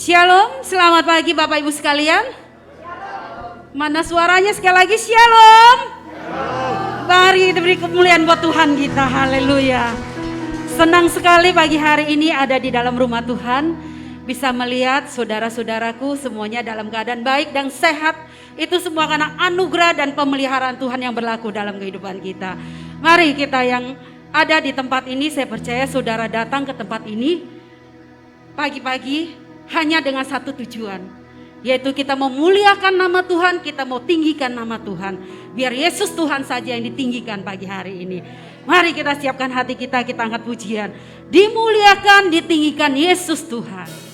Shalom, selamat pagi Bapak Ibu sekalian. Mana suaranya sekali lagi, shalom. Mari kita beri kemuliaan buat Tuhan kita, haleluya. Senang sekali pagi hari ini ada di dalam rumah Tuhan. Bisa melihat saudara-saudaraku semuanya dalam keadaan baik dan sehat. Itu semua karena anugerah dan pemeliharaan Tuhan yang berlaku dalam kehidupan kita. Mari kita yang ada di tempat ini, saya percaya saudara datang ke tempat ini pagi-pagi hanya dengan satu tujuan, yaitu kita mau muliakan nama Tuhan, kita mau tinggikan nama Tuhan. Biar Yesus Tuhan saja yang ditinggikan pagi hari ini. Mari kita siapkan hati kita, kita angkat pujian. Dimuliakan, ditinggikan Yesus Tuhan.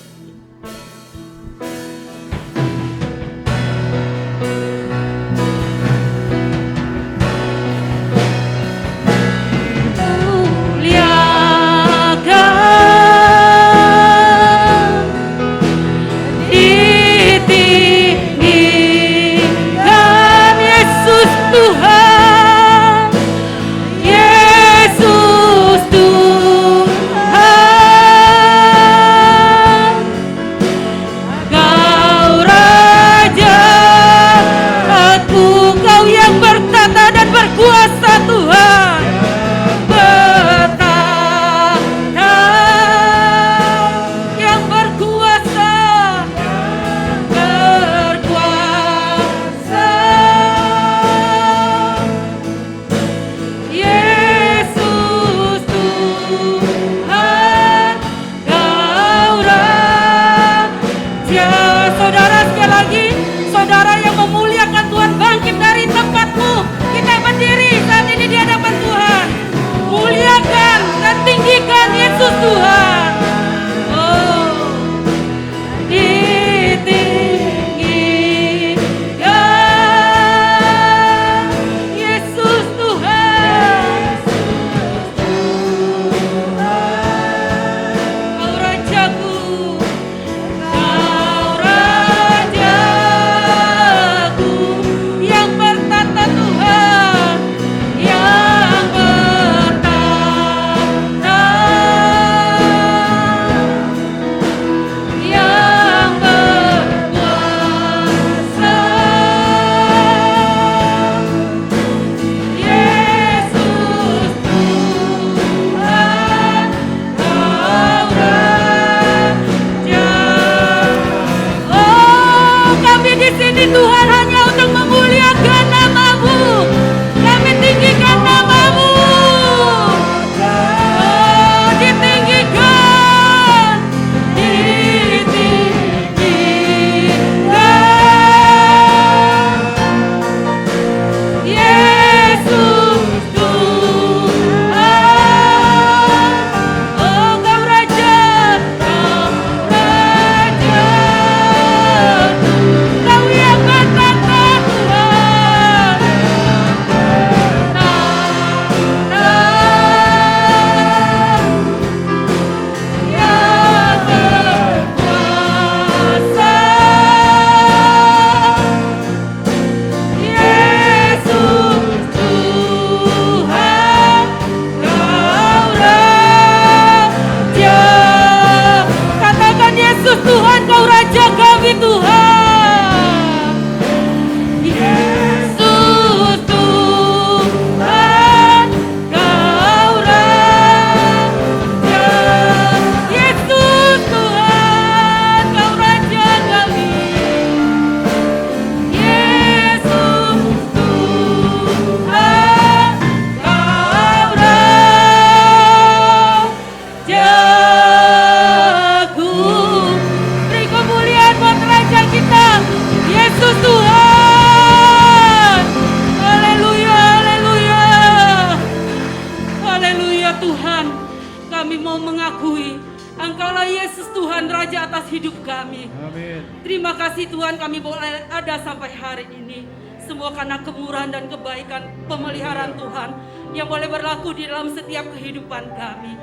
Pemeliharaan Tuhan yang boleh berlaku di dalam setiap kehidupan kami.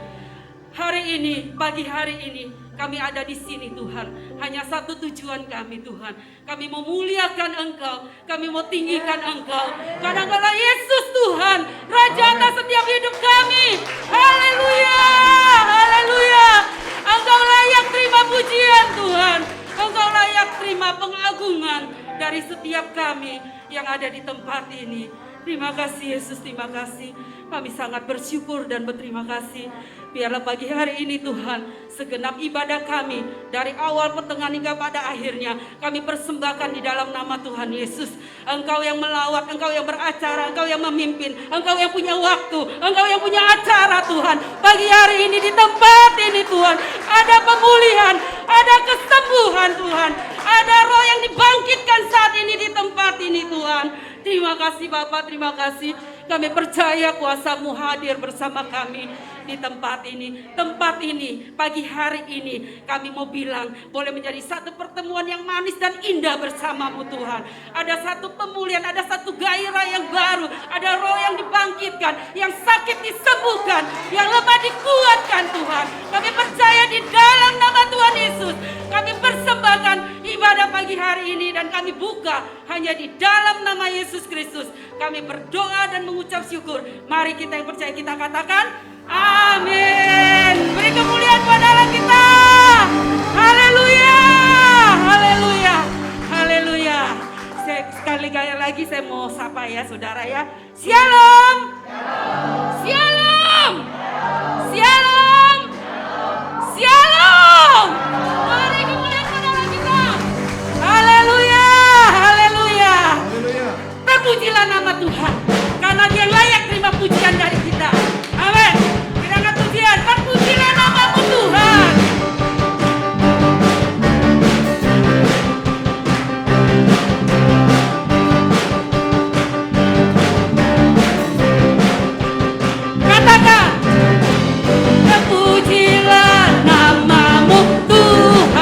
Hari ini, pagi hari ini, kami ada di sini Tuhan. Hanya satu tujuan kami Tuhan. Kami mau muliakan Engkau, kami mau tinggikan Engkau. Karena Engkaulah Yesus Tuhan, Raja atas setiap hidup kami. Haleluya, haleluya. Engkau layak terima pujian Tuhan. layak terima pengagungan dari setiap kami yang ada di tempat ini. Terima kasih Yesus, terima kasih. Kami sangat bersyukur dan berterima kasih. Biarlah pagi hari ini Tuhan, segenap ibadah kami dari awal pertengahan hingga pada akhirnya kami persembahkan di dalam nama Tuhan Yesus. Engkau yang melawat, Engkau yang beracara, Engkau yang memimpin, Engkau yang punya waktu, Engkau yang punya acara Tuhan. Pagi hari ini di tempat ini Tuhan, ada pemulihan, ada kesembuhan Tuhan, ada roh yang dibangkitkan saat ini di tempat ini Tuhan. Terima kasih Bapak, terima kasih. Kami percaya kuasa-Mu hadir bersama kami di tempat ini. Tempat ini, pagi hari ini kami mau bilang boleh menjadi satu pertemuan yang manis dan indah bersama-Mu Tuhan. Ada satu pemulihan, ada satu gairah yang baru, ada roh yang dibangkitkan, yang sakit disembuhkan, yang lemah dikuatkan Tuhan. Kami percaya di dalam nama Tuhan Yesus. Kami persembahkan ibadah pagi hari ini dan kami buka hanya di dalam nama Yesus Kristus. Kami berdoa dan mengucap syukur. Mari kita yang percaya kita katakan amin. Beri kemuliaan pada Allah kita. Haleluya, haleluya, haleluya. Sekali lagi saya mau sapa ya saudara ya. Shalom, shalom, shalom, shalom. Mari kemuliaan pada Allah kita. Haleluya, haleluya. Terpujilah nama Tuhan, karena Dia layak terima pujian dari kita. Amin. Kiranya pujian, terpujilah nama-Mu Tuhan. Katakan, terpujilah nama-Mu Tuhan.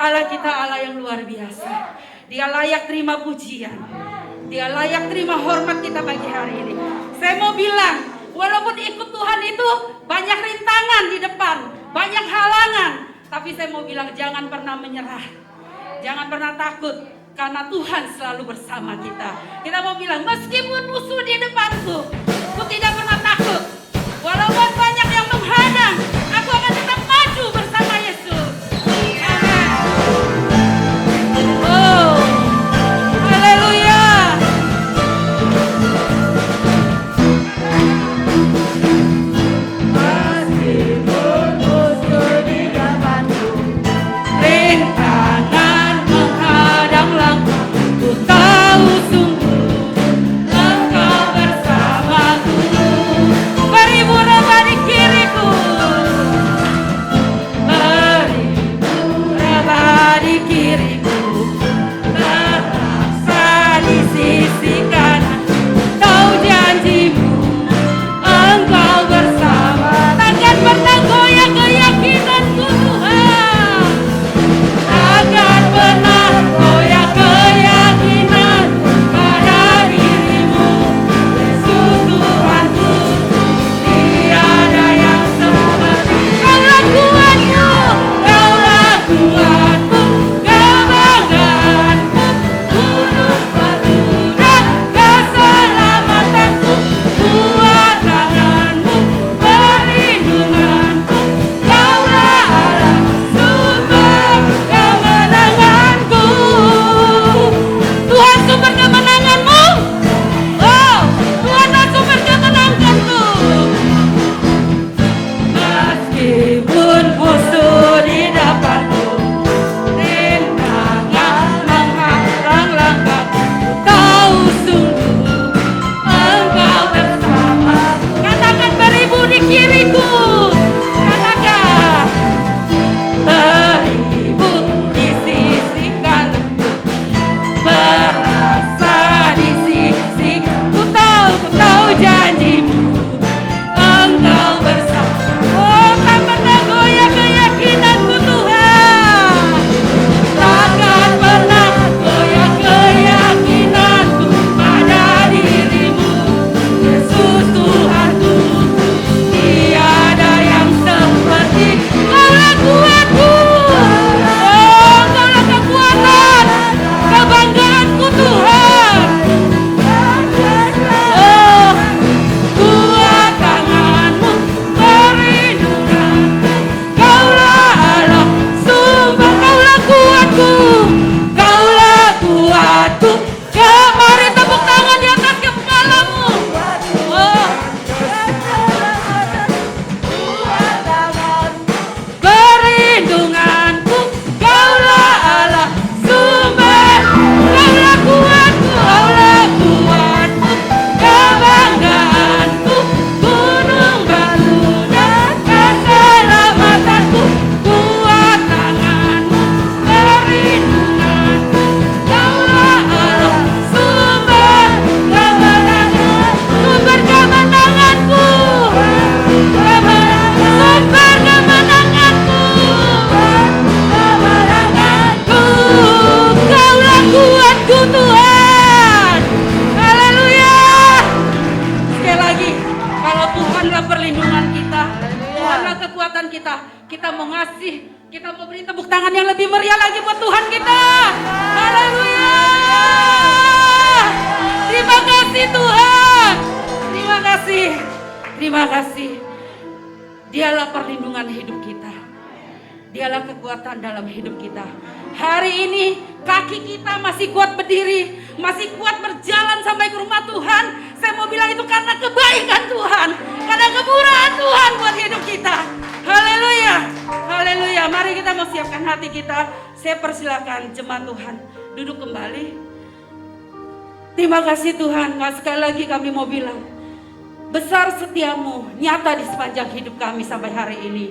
Allah kita Allah yang luar biasa. Dia layak terima pujian. Dia layak terima hormat kita pagi hari ini. Saya mau bilang, walaupun ikut Tuhan itu banyak rintangan di depan, banyak halangan, tapi saya mau bilang jangan pernah menyerah. Jangan pernah takut, karena Tuhan selalu bersama kita. Kita mau bilang, meskipun musuh di depanku, aku tidak pernah takut. Walaupun banyak yang menghadang, aku akan tetap maju bersama Yesus. Amin. Oh, haleluya. Meskipun musuh di depanku, rintangan menghadang langkahku, ku tahu sungguh Engkau bersamaku. Beribu raba di kiriku, beribu raba di kiriku, terasa di sisi kanan. Tahu janjimu, Engkau bersama. Takkan pernah goyah keyakinanku Tuhan. Takkan pernah goyah keyakinan pada dirimu, Yesus Tuhanku. Tiada yang seperti Kaulah kuatku, Kaulah kuatku, kebanggaanku, gunung batu dan keselamatanku, kuat tanganmu, perlindunganku, Kaulah Allah, sumber kemenanganku. Tuhan sumber kemenanganmu. Oh, Tuhanlah sumber kemenanganku. Meskipun musuh di depanku, rintangan menghadang langkahku, tahu sungguh Engkau bersama. Katakan beribu di kiriku. Katakan beribu di sisi kananku, berasa di sisi. Ku tahu janjimu, Engkau bersama. Oh, tak pernah goyah keyakinanku Tuhan. Takkan pernah goyah keyakinanku pada dirimu, Yesus Tuhanku. Tiada yang seperti Kaulah kuatku. Oh, Kaulah kekuatan, kebanggaanku Tuhan. Oh, kuat tanganmu, perlindunganku, Kaulah Allah, sumber. Kaulah kuatku, Kaulah kuatku. Mari tepuk tangan di atas kepalamu. Oh, perlindunganku, Kaulah Allah, sumber. Kaulah kuatku, Kaulah kuatku, kebanggaanku, gunung batu dan keselamatanku, kuat tanganmu, perlindunganku, Kaulah Allah, sumber kemenangan, sumber kemenanganku, sumber kemenanganku, kemenanganku. Kaulah kuatku Tuhan. Haleluya. Sekali lagi, kalau Tuhanlah perlindungan kita, Tuhanlah kekuatan kita, kita mau ngasih, kita mau beri tepuk tangan yang lebih meriah lagi buat Tuhan kita. Haleluya. Terima kasih Tuhan. Terima kasih. Terima kasih. Dialah perlindungan hidup kita. Dialah kekuatan dalam hidup kita. Hari ini kaki kita masih kuat berdiri, masih kuat berjalan sampai ke rumah Tuhan. Saya mau bilang itu karena kebaikan Tuhan, karena kemurahan Tuhan buat hidup kita. Haleluya, haleluya. Mari kita mau siapkan hati kita. Saya persilakan jemaat Tuhan duduk kembali. Terima kasih Tuhan. Sekali lagi kami mau bilang, besar setiamu nyata di sepanjang hidup kami sampai hari ini.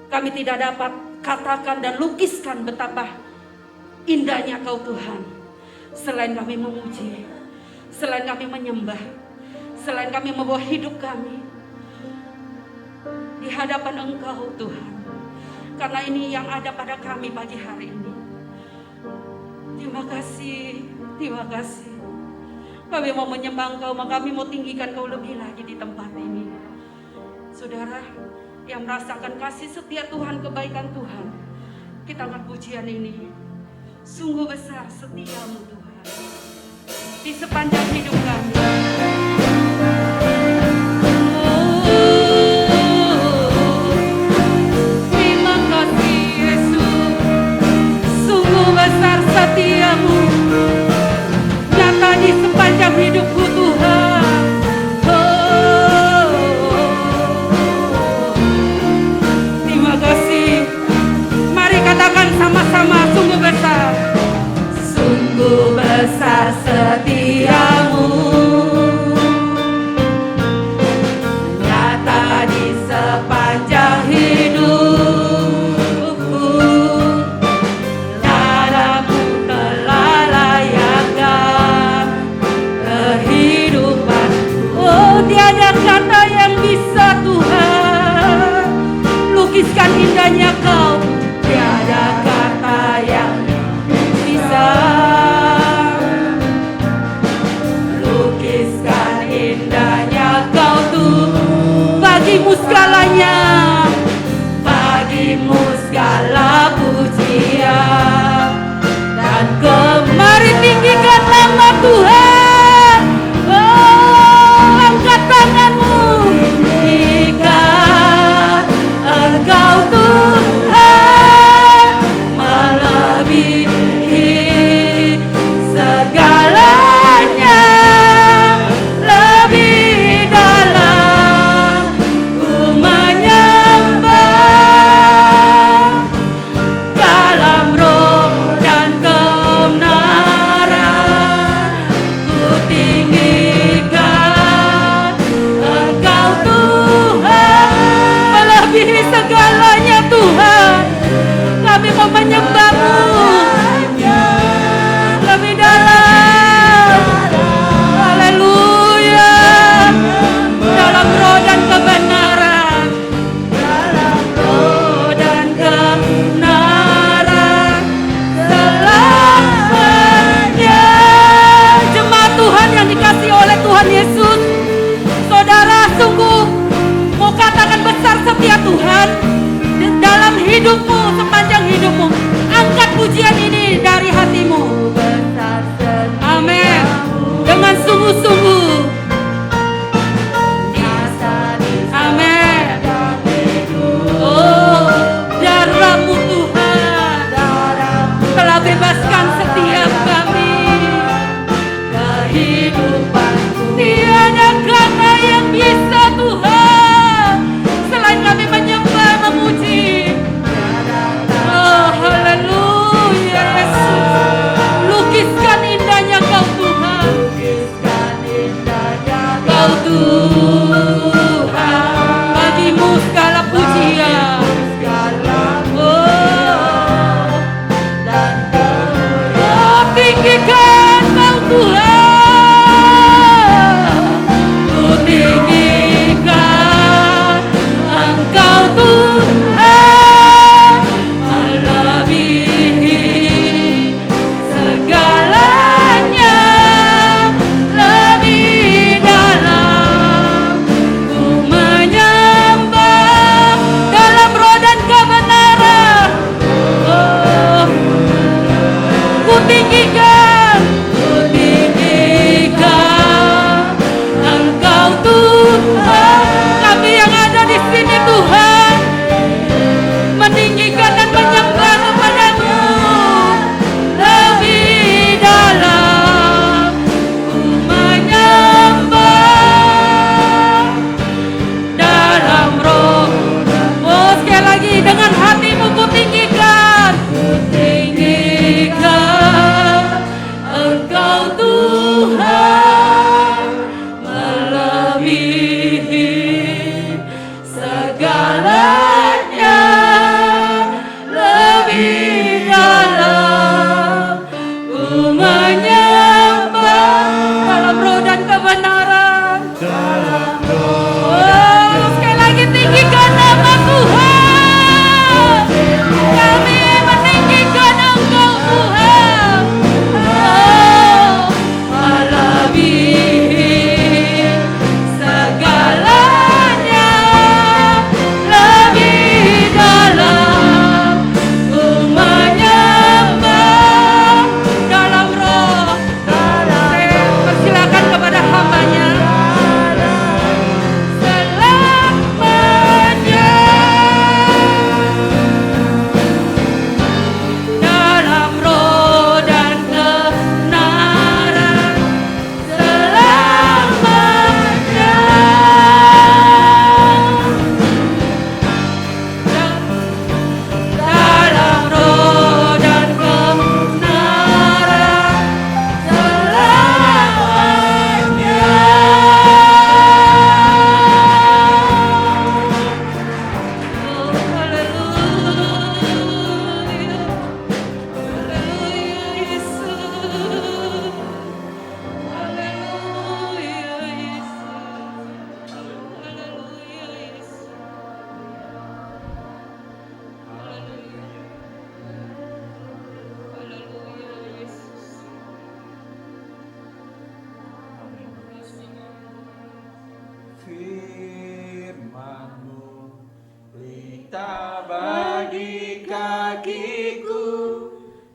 Kami tidak dapat katakan dan lukiskan betapa indahnya Kau Tuhan. Selain kami memuji, selain kami menyembah, selain kami membawa hidup kami di hadapan Engkau Tuhan. karena ini yang ada pada kami pagi hari ini. Terima kasih, terima kasih. Kami mau menyembah Engkau, kami mau tinggikan Kau lebih lagi di tempat ini. Saudara yang merasakan kasih setia Tuhan, kebaikan Tuhan, kita angkat pujian ini. Sungguh besar setiamu Tuhan di sepanjang hidup kami. Terima kasih Yesus, sungguh besar setiamu nyata di sepanjang hidupku Tuhan. Terima kasih. Mari katakan sama-sama, sungguh besar. Sungguh besar setiamu, nyata di sepanjang hidupku. Nadamu telah layakkan kehidupan. Oh, tiada kata yang bisa Tuhan lukiskan indahnya Kau. Tiada kata yang bisa lukiskan indahnya Kau tuh. Bagimu segalanya, bagimu segala pujian dan kemari tinggikan nama Tuhan. Oh, angkat tanganmu jika Engkau Tuhan melebihi segalanya, lebih dalam ku menyembah dalam roh dan kebenaran. Ku tinggikan Engkau Tuhan melebihi segalanya Tuhan. Kami mau menyembah-Mu lebih dalam. Haleluya. Dalam roh dan kebenaran. Dalam roh dan kebenaran selamanya. Jemaat Tuhan yang dikasihi oleh Tuhan Yesus, saudara sungguh mau katakan besar setia Tuhan dalam hidupmu, sepanjang hidupmu.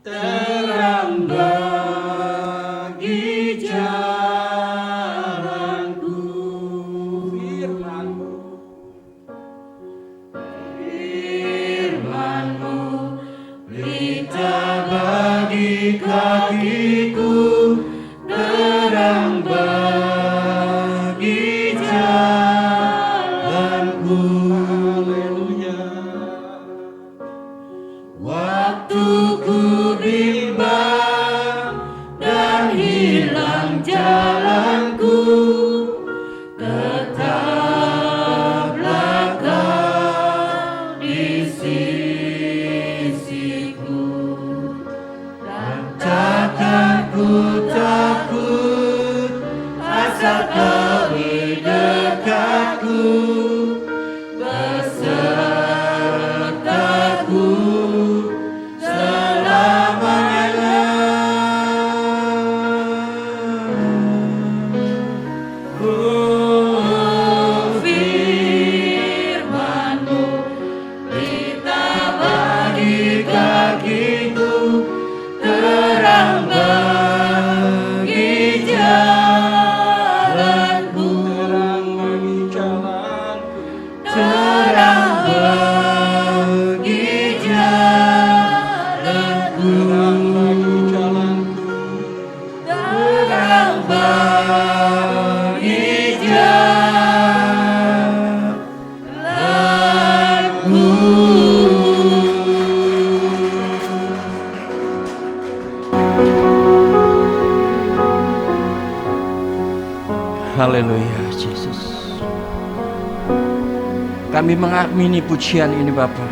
terang bagi jalanku. Firman-Mu, Firman-Mu, pelita bagi kakiku, terang bagi jalanku. Haleluya. Waktu ku bimbang dan hilang jalanku, tetaplah Kau di sisiku, dan takkan ku takut asal Kau di dekatku, besertaku selamanya. Oh, Firman-Mu, pelita bagi kakiku, terang bagi jalanku, terang bagi jalanku, terang bagi jalanku. Haleluya, Yesus. Kami mengamini pujian ini Bapa,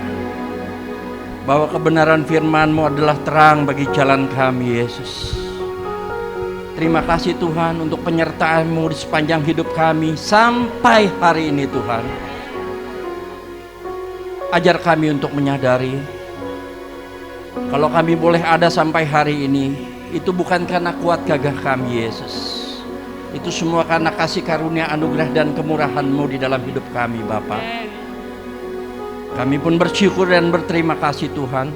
bahwa kebenaran firman-Mu adalah terang bagi jalan kami, Yesus. Terima kasih Tuhan untuk penyertaan-Mu di sepanjang hidup kami sampai hari ini Tuhan. Ajar kami untuk menyadari kalau kami boleh ada sampai hari ini, itu bukan karena kuat gagah kami, Yesus. Itu semua karena kasih karunia, anugerah dan kemurahan-Mu di dalam hidup kami Bapa. Kami pun bersyukur dan berterima kasih Tuhan,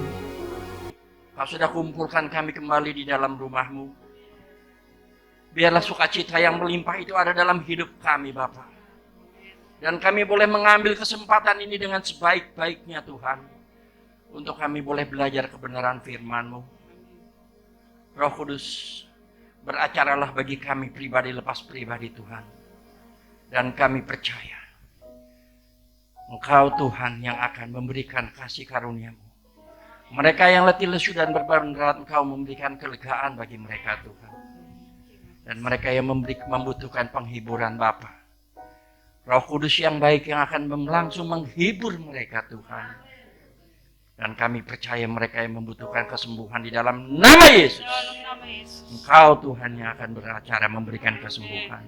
Kau sudah kumpulkan kami kembali di dalam rumah-Mu. Biarlah sukacita yang melimpah itu ada dalam hidup kami Bapa. Dan kami boleh mengambil kesempatan ini dengan sebaik-baiknya Tuhan, untuk kami boleh belajar kebenaran firman-Mu. Roh Kudus, beracaralah bagi kami pribadi lepas pribadi Tuhan. Dan kami percaya Engkau Tuhan yang akan memberikan kasih karunia-Mu. Mereka yang letih lesu dan beban berat, Engkau memberikan kelegaan bagi mereka Tuhan. Dan mereka yang membutuhkan penghiburan Bapa, Roh Kudus yang baik yang akan langsung menghibur mereka Tuhan. Dan kami percaya mereka yang membutuhkan kesembuhan di dalam nama Yesus, Engkau Tuhan yang akan beracara memberikan kesembuhan.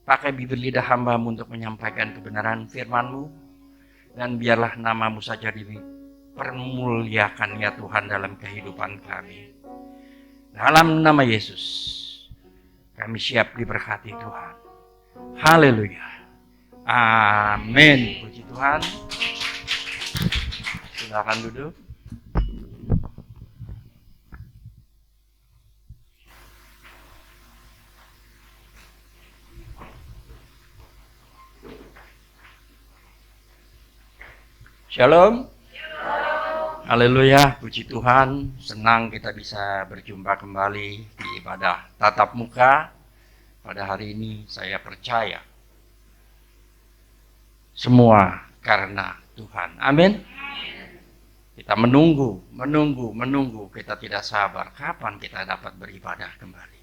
Pakai bibir lidah hamba-Mu untuk menyampaikan kebenaran firman-Mu, dan biarlah nama-Mu saja dipermuliakan ya Tuhan dalam kehidupan kami. Dalam nama Yesus kami siap diberkati Tuhan. Haleluya. Amin. Puji Tuhan. Silakan duduk. Shalom. Haleluya, puji Tuhan. Senang kita bisa berjumpa kembali di ibadah tatap muka. Pada hari ini saya percaya semua karena Tuhan. Amin. Kita menunggu. Kita tidak sabar kapan kita dapat beribadah kembali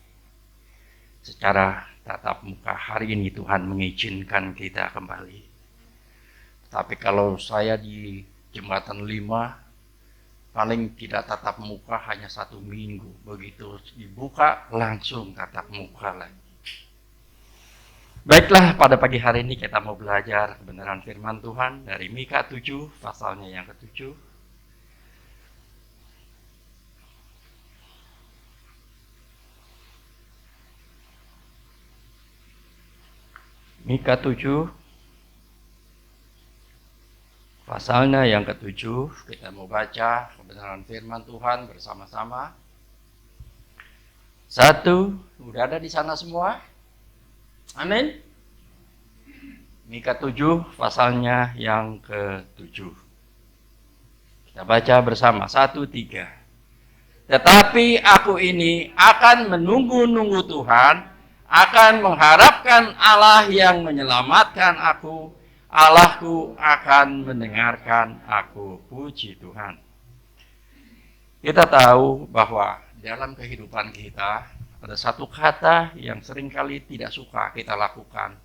secara tatap muka. Hari ini Tuhan mengizinkan kita kembali. Tapi kalau saya di Jembatan 5, paling tidak tatap muka hanya 1 minggu. Begitu dibuka langsung tatap muka lagi. Baiklah, pada pagi hari ini kita mau belajar kebenaran firman Tuhan dari Mika 7, pasalnya yang ke-7. Mika 7 pasalnya yang ke-7, kita mau baca kebenaran firman Tuhan bersama-sama. 1, udah ada di sana semua? Amin. Mika 7, pasalnya yang ke-7. Kita baca bersama, 1, 3. Tetapi aku ini akan menunggu-nunggu Tuhan, akan mengharapkan Allah yang menyelamatkan aku. Allahku akan mendengarkan aku. Puji Tuhan. Kita tahu bahwa dalam kehidupan kita ada satu kata yang seringkali tidak suka kita lakukan,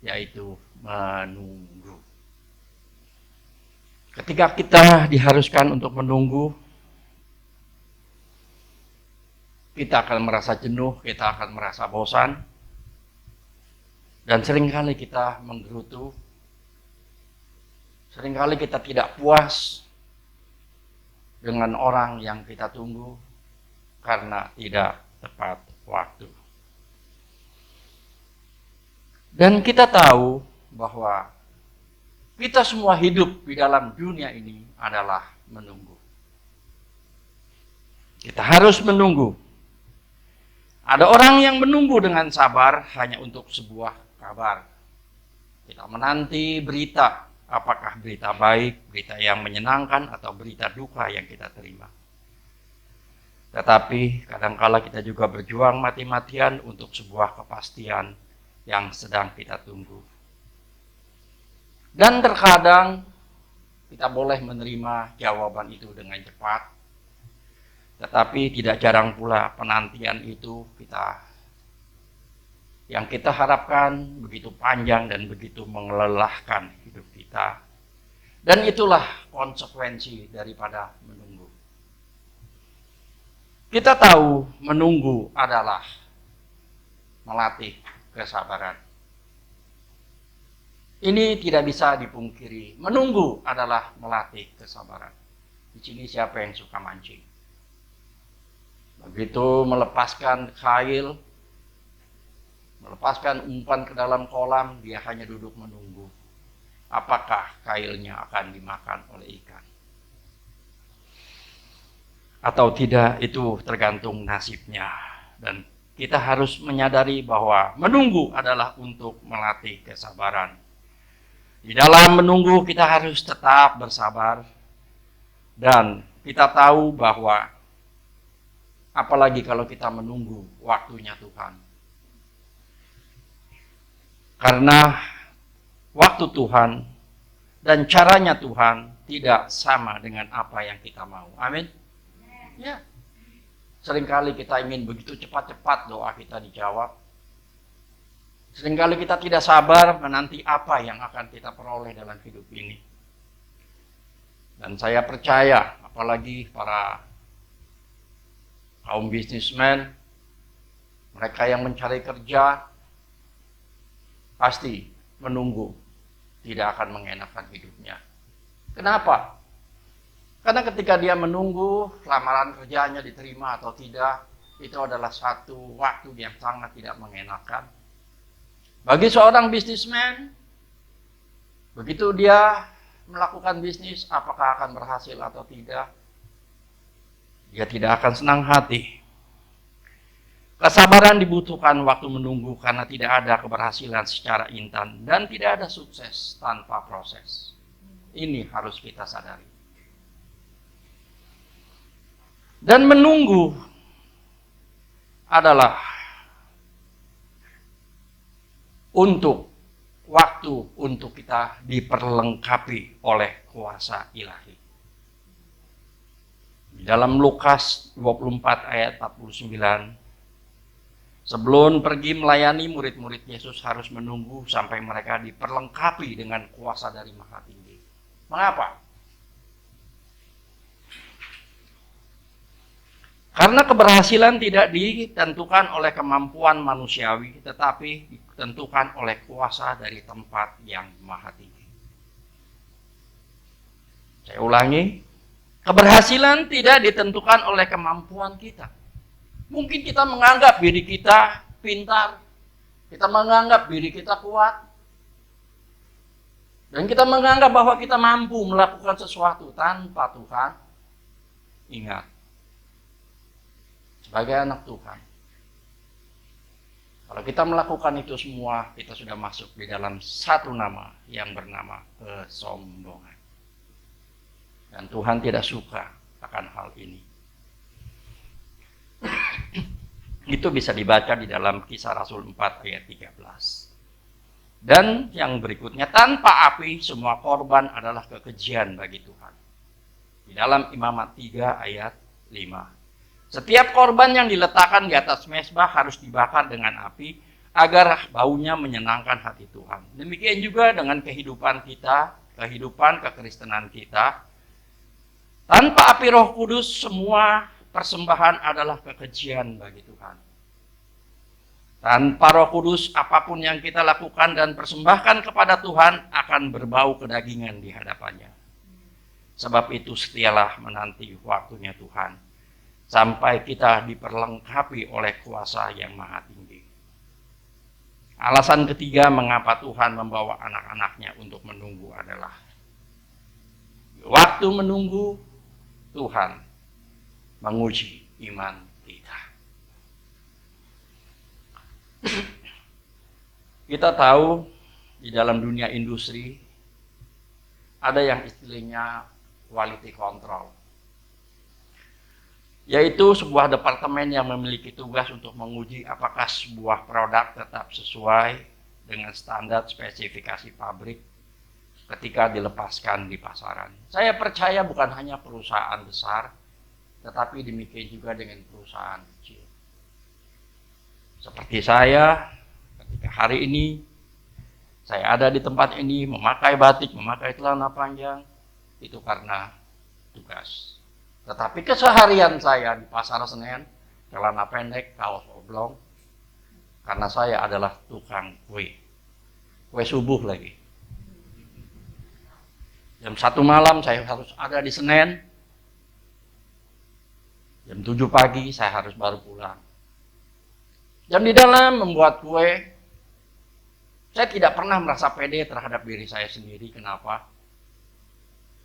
yaitu menunggu. Ketika kita diharuskan untuk menunggu, kita akan merasa jenuh, kita akan merasa bosan, dan seringkali kita menggerutu. Seringkali kita tidak puas dengan orang yang kita tunggu karena tidak tepat waktu. Dan kita tahu bahwa kita semua hidup di dalam dunia ini adalah menunggu. Kita harus menunggu. Ada orang yang menunggu dengan sabar hanya untuk sebuah kabar. Kita menanti berita. Apakah berita baik, berita yang menyenangkan, atau berita duka yang kita terima. Tetapi kadangkala kita juga berjuang mati-matian untuk sebuah kepastian yang sedang kita tunggu. Dan terkadang kita boleh menerima jawaban itu dengan cepat. Tetapi tidak jarang pula penantian itu yang kita harapkan begitu panjang dan begitu melelahkan hidup kita. Dan itulah konsekuensi daripada menunggu. Kita tahu menunggu adalah melatih kesabaran. Ini tidak bisa dipungkiri. Menunggu adalah melatih kesabaran. Di sini siapa yang suka mancing? Begitu melepaskan kail, melepaskan umpan ke dalam kolam, dia hanya duduk menunggu. Apakah kailnya akan dimakan oleh ikan? Atau tidak, itu tergantung nasibnya. Dan kita harus menyadari bahwa menunggu adalah untuk melatih kesabaran. Di dalam menunggu kita harus tetap bersabar. Dan kita tahu bahwa apalagi kalau kita menunggu waktunya Tuhan. Karena waktu Tuhan dan caranya Tuhan tidak sama dengan apa yang kita mau. Amin. Ya. Seringkali kita ingin begitu cepat-cepat doa kita dijawab. Seringkali kita tidak sabar menanti apa yang akan kita peroleh dalam hidup ini. Dan saya percaya, apalagi para kaum bisnismen, mereka yang mencari kerja, pasti menunggu tidak akan mengenakan hidupnya. Kenapa? Karena ketika dia menunggu lamaran kerjanya diterima atau tidak, itu adalah satu waktu yang sangat tidak mengenakan. Bagi seorang bisnismen, begitu dia melakukan bisnis, apakah akan berhasil atau tidak, dia tidak akan senang hati. Kesabaran dibutuhkan waktu menunggu karena tidak ada keberhasilan secara instan dan tidak ada sukses tanpa proses. Ini harus kita sadari. Dan menunggu adalah waktu untuk kita diperlengkapi oleh kuasa ilahi. Di dalam Lukas 24 ayat 49, sebelum pergi melayani, murid-murid Yesus harus menunggu sampai mereka diperlengkapi dengan kuasa dari Maha Tinggi. Mengapa? Karena keberhasilan tidak ditentukan oleh kemampuan manusiawi, tetapi ditentukan oleh kuasa dari tempat yang Maha Tinggi. Saya ulangi, keberhasilan tidak ditentukan oleh kemampuan kita. Mungkin kita menganggap diri kita pintar, kita menganggap diri kita kuat. Dan kita menganggap bahwa kita mampu melakukan sesuatu tanpa Tuhan. Ingat, sebagai anak Tuhan, kalau kita melakukan itu semua, kita sudah masuk di dalam satu nama yang bernama kesombongan. Dan Tuhan tidak suka akan hal ini. Itu bisa dibaca di dalam Kisah Rasul 4 ayat 13. Dan yang berikutnya, tanpa api semua korban adalah kekejian bagi Tuhan. Di dalam Imamat 3 ayat 5. Setiap korban yang diletakkan di atas mezbah harus dibakar dengan api agar baunya menyenangkan hati Tuhan. Demikian juga dengan kehidupan kita, kehidupan kekristenan kita. Tanpa api Roh Kudus semua persembahan adalah kekejian bagi Tuhan. Tanpa Roh Kudus apapun yang kita lakukan dan persembahkan kepada Tuhan akan berbau kedagingan di hadapannya. Sebab itu setialah menanti waktunya Tuhan, sampai kita diperlengkapi oleh kuasa yang maha tinggi. Alasan ketiga mengapa Tuhan membawa anak-anaknya untuk menunggu adalah waktu menunggu Tuhan menguji iman kita. Kita tahu di dalam dunia industri ada yang istilahnya quality control, yaitu sebuah departemen yang memiliki tugas untuk menguji apakah sebuah produk tetap sesuai dengan standar spesifikasi pabrik ketika dilepaskan di pasaran. Saya percaya bukan hanya perusahaan besar, tetapi demikian juga dengan perusahaan kecil. Seperti saya, ketika hari ini saya ada di tempat ini memakai batik, memakai celana panjang, itu karena tugas. Tetapi keseharian saya di pasar Senen, celana pendek, kaos oblong, karena saya adalah tukang kue subuh lagi. Jam 1 malam saya harus ada di Senen, jam 7 pagi saya harus baru pulang. Dan di dalam membuat kue, saya tidak pernah merasa pede terhadap diri saya sendiri. Kenapa?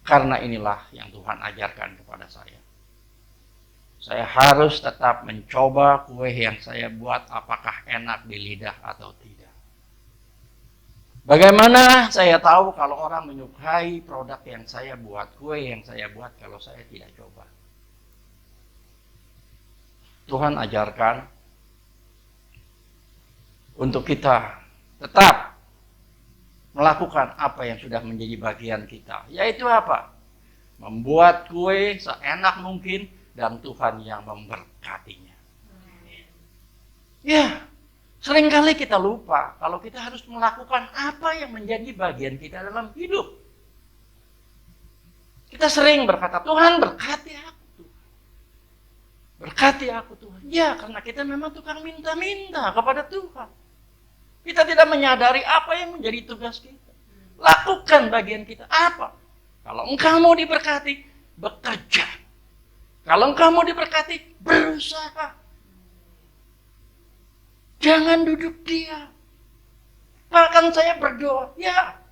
Karena inilah yang Tuhan ajarkan kepada saya. Saya harus tetap mencoba kue yang saya buat apakah enak di lidah atau tidak. Bagaimana saya tahu kalau orang menyukai produk yang saya buat, kue yang saya buat kalau saya tidak coba? Tuhan ajarkan untuk kita tetap melakukan apa yang sudah menjadi bagian kita. Yaitu apa? Membuat kue seenak mungkin dan Tuhan yang memberkatinya. Ya, seringkali kita lupa kalau kita harus melakukan apa yang menjadi bagian kita dalam hidup. Kita sering berkata, Tuhan berkati aku. Berkati aku Tuhan. Ya, karena kita memang tukang minta-minta kepada Tuhan. Kita tidak menyadari apa yang menjadi tugas kita. Lakukan bagian kita. Apa? Kalau engkau mau diberkati, bekerja. Kalau engkau mau diberkati, berusaha. Jangan duduk diam. Bahkan saya berdoa, ya.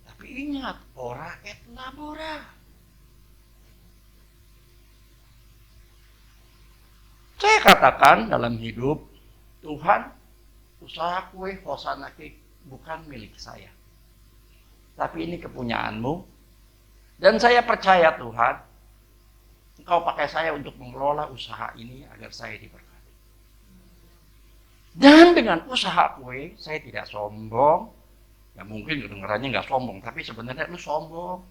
Tapi ingat, ora et labora. Saya katakan dalam hidup, Tuhan, usaha kue Hosana Cake bukan milik saya. Tapi ini kepunyaanmu. Dan saya percaya Tuhan, Engkau pakai saya untuk mengelola usaha ini agar saya diberkati. Dan dengan usaha kue, saya tidak sombong. Ya mungkin kedengarannya nggak sombong, tapi sebenarnya lu sombong.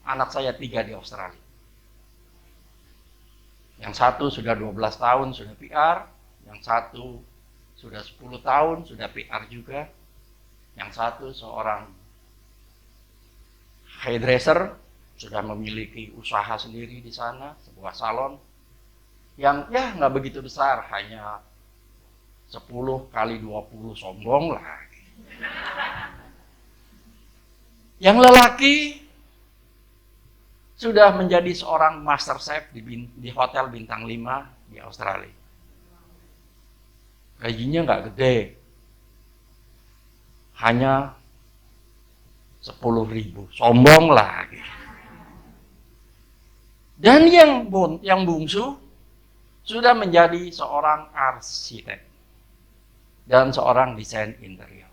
Anak saya 3 di Australia. Yang satu sudah 12 tahun, sudah PR. Yang satu sudah 10 tahun, sudah PR juga. Yang satu seorang hairdresser, sudah memiliki usaha sendiri di sana, sebuah salon. Yang ya nggak begitu besar, hanya 10 kali 20 sombong lah. Yang lelaki sudah menjadi seorang master chef di hotel bintang 5 di Australia. Gajinya nggak gede, hanya 10.000. Sombong lagi. Dan yang bungsu sudah menjadi seorang arsitek dan seorang desain interior.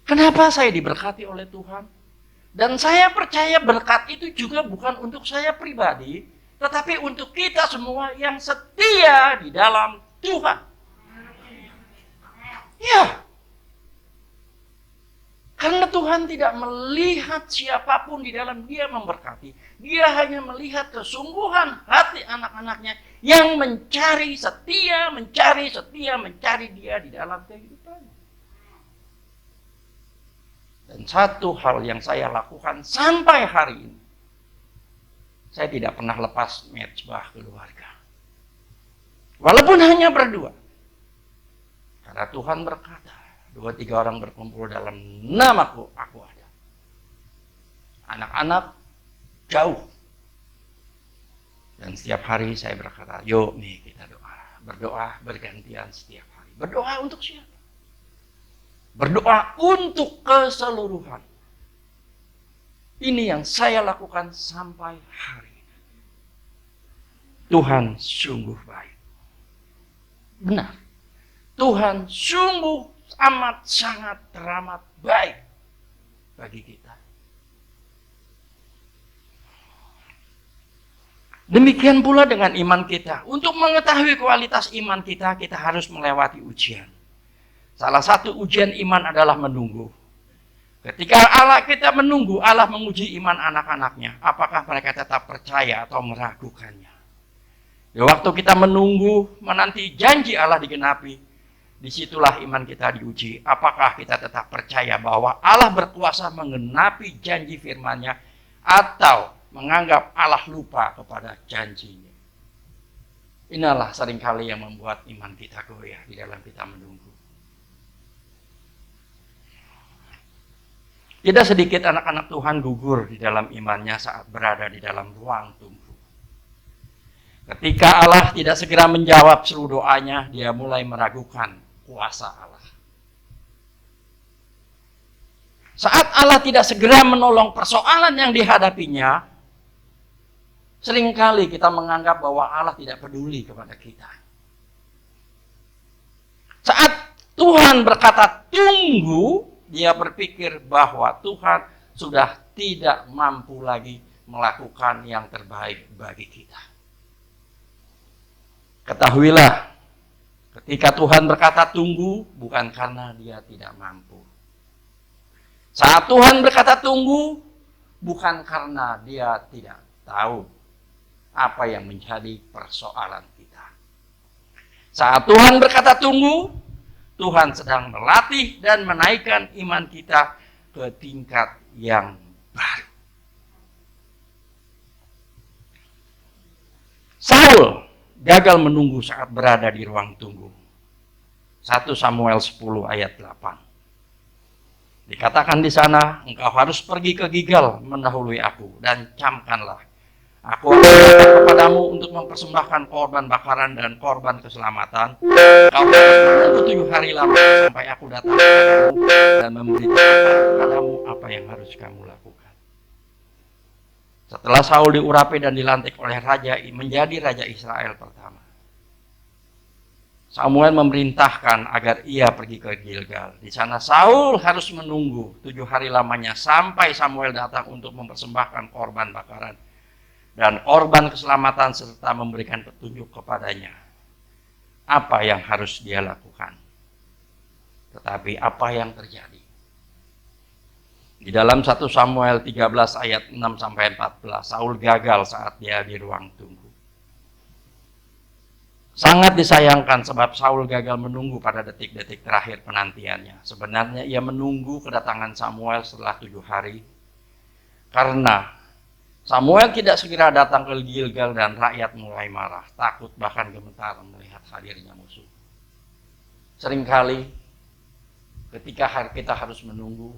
Kenapa saya diberkati oleh Tuhan? Dan saya percaya berkat itu juga bukan untuk saya pribadi, tetapi untuk kita semua yang setia di dalam Tuhan. Ya. Karena Tuhan tidak melihat siapapun di dalam Dia memberkati. Dia hanya melihat kesungguhan hati anak-anaknya yang mencari setia, mencari Dia di dalam kehidupannya. Dan satu hal yang saya lakukan sampai hari ini, saya tidak pernah lepas mezbah keluarga. Walaupun hanya berdua. Karena Tuhan berkata, 2-3 orang berkumpul dalam namaku, aku ada. Anak-anak jauh. Dan setiap hari saya berkata, yuk nih kita doa. Berdoa bergantian setiap hari. Berdoa untuk siapa? Berdoa untuk keseluruhan. Ini yang saya lakukan sampai hari ini. Tuhan sungguh baik. Benar. Tuhan sungguh amat sangat teramat baik bagi kita. Demikian pula dengan iman kita. Untuk mengetahui kualitas iman kita, kita harus melewati ujian. Salah satu ujian iman adalah menunggu. Ketika kita menunggu, Allah menguji iman anak-anaknya. Apakah mereka tetap percaya atau meragukannya? Di waktu kita menunggu, menanti janji Allah digenapi, disitulah iman kita diuji. Apakah kita tetap percaya bahwa Allah berkuasa menggenapi janji firman-Nya, atau menganggap Allah lupa kepada janjinya? Inilah seringkali yang membuat iman kita goyah di dalam kita menunggu. Tidak sedikit anak-anak Tuhan gugur di dalam imannya saat berada di dalam ruang tunggu. Ketika Allah tidak segera menjawab seluruh doanya, dia mulai meragukan kuasa Allah. Saat Allah tidak segera menolong persoalan yang dihadapinya, seringkali kita menganggap bahwa Allah tidak peduli kepada kita. Saat Tuhan berkata tunggu, dia berpikir bahwa Tuhan sudah tidak mampu lagi melakukan yang terbaik bagi kita. Ketahuilah, ketika Tuhan berkata tunggu, bukan karena dia tidak mampu. Saat Tuhan berkata tunggu, bukan karena dia tidak tahu apa yang menjadi persoalan kita. Saat Tuhan berkata tunggu, Tuhan sedang melatih dan menaikkan iman kita ke tingkat yang baru. Saul gagal menunggu saat berada di ruang tunggu. 1 Samuel 10 ayat 8. Dikatakan di sana, engkau harus pergi ke Gilgal mendahului aku dan camkanlah. Aku akan datang kepadamu untuk mempersembahkan korban bakaran dan korban keselamatan. Kau harus menunggu 7 hari lamanya sampai aku datang kepadamu dan memberitahukan kepadamu apa yang harus kamu lakukan. Setelah Saul diurapi dan dilantik oleh raja menjadi raja Israel pertama, Samuel memerintahkan agar ia pergi ke Gilgal. Di sana Saul harus menunggu 7 hari lamanya sampai Samuel datang untuk mempersembahkan korban bakaran dan korban keselamatan serta memberikan petunjuk kepadanya apa yang harus dia lakukan. Tetapi apa yang terjadi? Di dalam 1 Samuel 13 ayat 6 sampai 14, Saul gagal saat dia di ruang tunggu. Sangat disayangkan sebab Saul gagal menunggu pada detik-detik terakhir penantiannya. Sebenarnya ia menunggu kedatangan Samuel setelah 7 hari. Karena Samuel tidak segera datang ke Gilgal dan rakyat mulai marah, takut bahkan gemetar melihat hadirnya musuh. Seringkali ketika kita harus menunggu,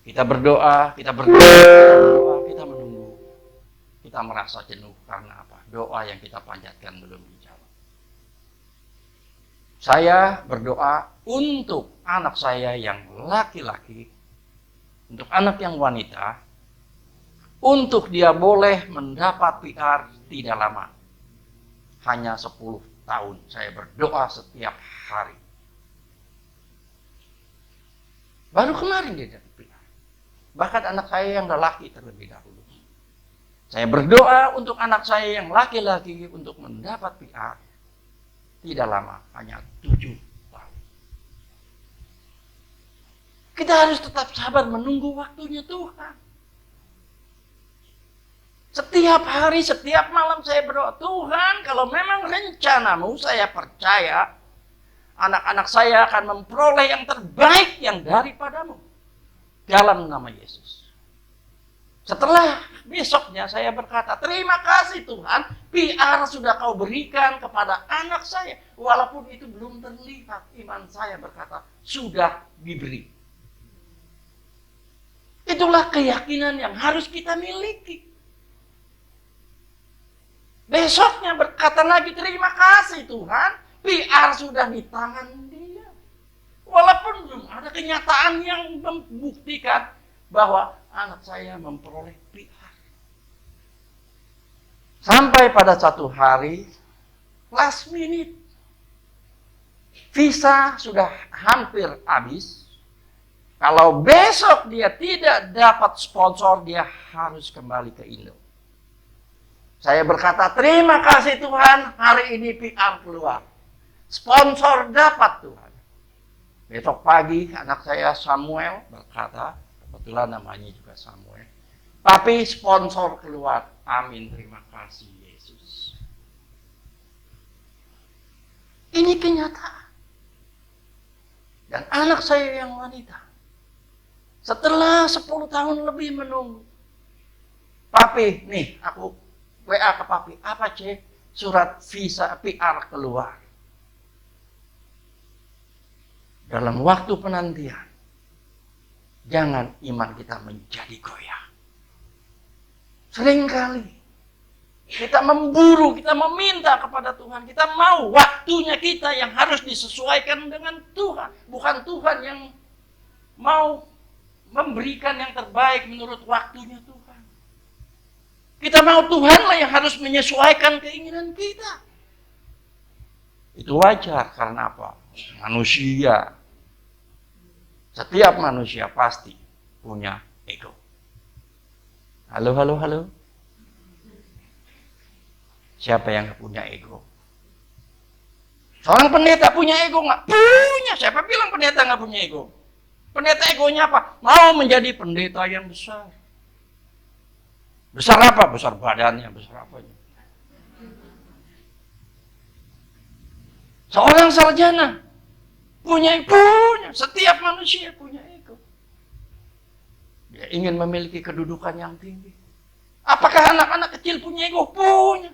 kita berdoa, kita menunggu. Kita merasa jenuh karena apa? Doa yang kita panjatkan belum dijawab. Saya berdoa untuk anak saya yang laki-laki untuk anak yang wanita, untuk dia boleh mendapat PR tidak lama. Hanya 10 tahun. Saya berdoa setiap hari. Baru kemarin dia dapat PR. Bahkan anak saya yang lelaki terlebih dahulu. Saya berdoa untuk anak saya yang laki-laki untuk mendapat PR. Tidak lama, hanya 7 tahun. Kita harus tetap sabar menunggu waktunya Tuhan. Setiap hari, setiap malam saya berdoa, Tuhan, kalau memang rencanamu, saya percaya anak-anak saya akan memperoleh yang terbaik yang daripadamu. Dalam nama Yesus. Setelah besoknya saya berkata, terima kasih Tuhan, PR sudah kau berikan kepada anak saya. Walaupun itu belum terlihat, iman saya berkata, sudah diberi. Itulah keyakinan yang harus kita miliki. Besoknya berkata lagi, terima kasih Tuhan, PR sudah di tangan dia. Walaupun belum ada kenyataan yang membuktikan bahwa anak saya memperoleh PR. Sampai pada satu hari, last minute, visa sudah hampir habis. Kalau besok dia tidak dapat sponsor, dia harus kembali ke Indo. Saya berkata, terima kasih Tuhan, hari ini PR keluar. Sponsor dapat Tuhan. Besok pagi anak saya Samuel berkata, kebetulan namanya juga Samuel, tapi sponsor keluar. Amin, terima kasih Yesus. Ini kenyataan. Dan anak saya yang wanita, setelah 10 tahun lebih menunggu, papi, nih aku WA ke papi, apa cek? Surat visa PR keluar. Dalam waktu penantian, jangan iman kita menjadi goyah. Seringkali kita memburu, kita meminta kepada Tuhan, kita mau waktunya kita yang harus disesuaikan dengan Tuhan. Bukan Tuhan yang mau memberikan yang terbaik menurut waktunya Tuhan. Kita mau Tuhanlah yang harus menyesuaikan keinginan kita. Itu wajar, karena apa? Manusia. Setiap manusia pasti punya ego. Halo, halo, halo. Siapa yang gak punya ego? Seorang pendeta punya ego nggak? Punya. Siapa bilang pendeta nggak punya ego? Pendeta egonya apa? Mau menjadi pendeta yang besar. Besar apa? Besar badannya, besar apanya? Seorang sarjana punya. Setiap manusia punya ego. Dia ingin memiliki kedudukan yang tinggi. Apakah anak-anak kecil punya ego? Punya.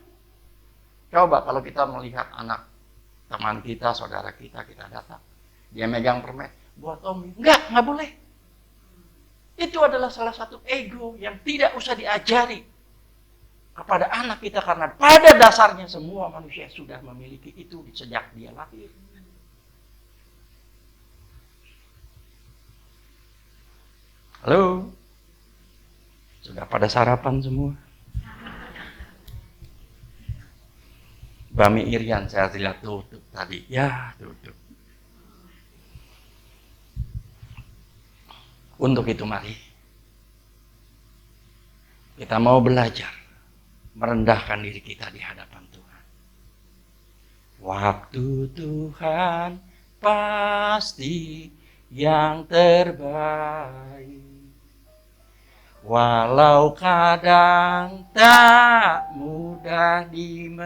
Coba kalau kita melihat anak teman kita, saudara kita datang, dia megang permen, buat Om. Enggak boleh. Itu adalah salah satu ego yang tidak usah diajari kepada anak kita, karena pada dasarnya semua manusia sudah memiliki itu sejak dia lahir. Halo? Sudah pada sarapan semua? Bami Irian saya lihat tutup tadi. Ya, tutup. Untuk itu mari kita mau belajar merendahkan diri kita di hadapan Tuhan. Waktu Tuhan pasti yang terbaik. Walau kadang tak mudah dimengerti,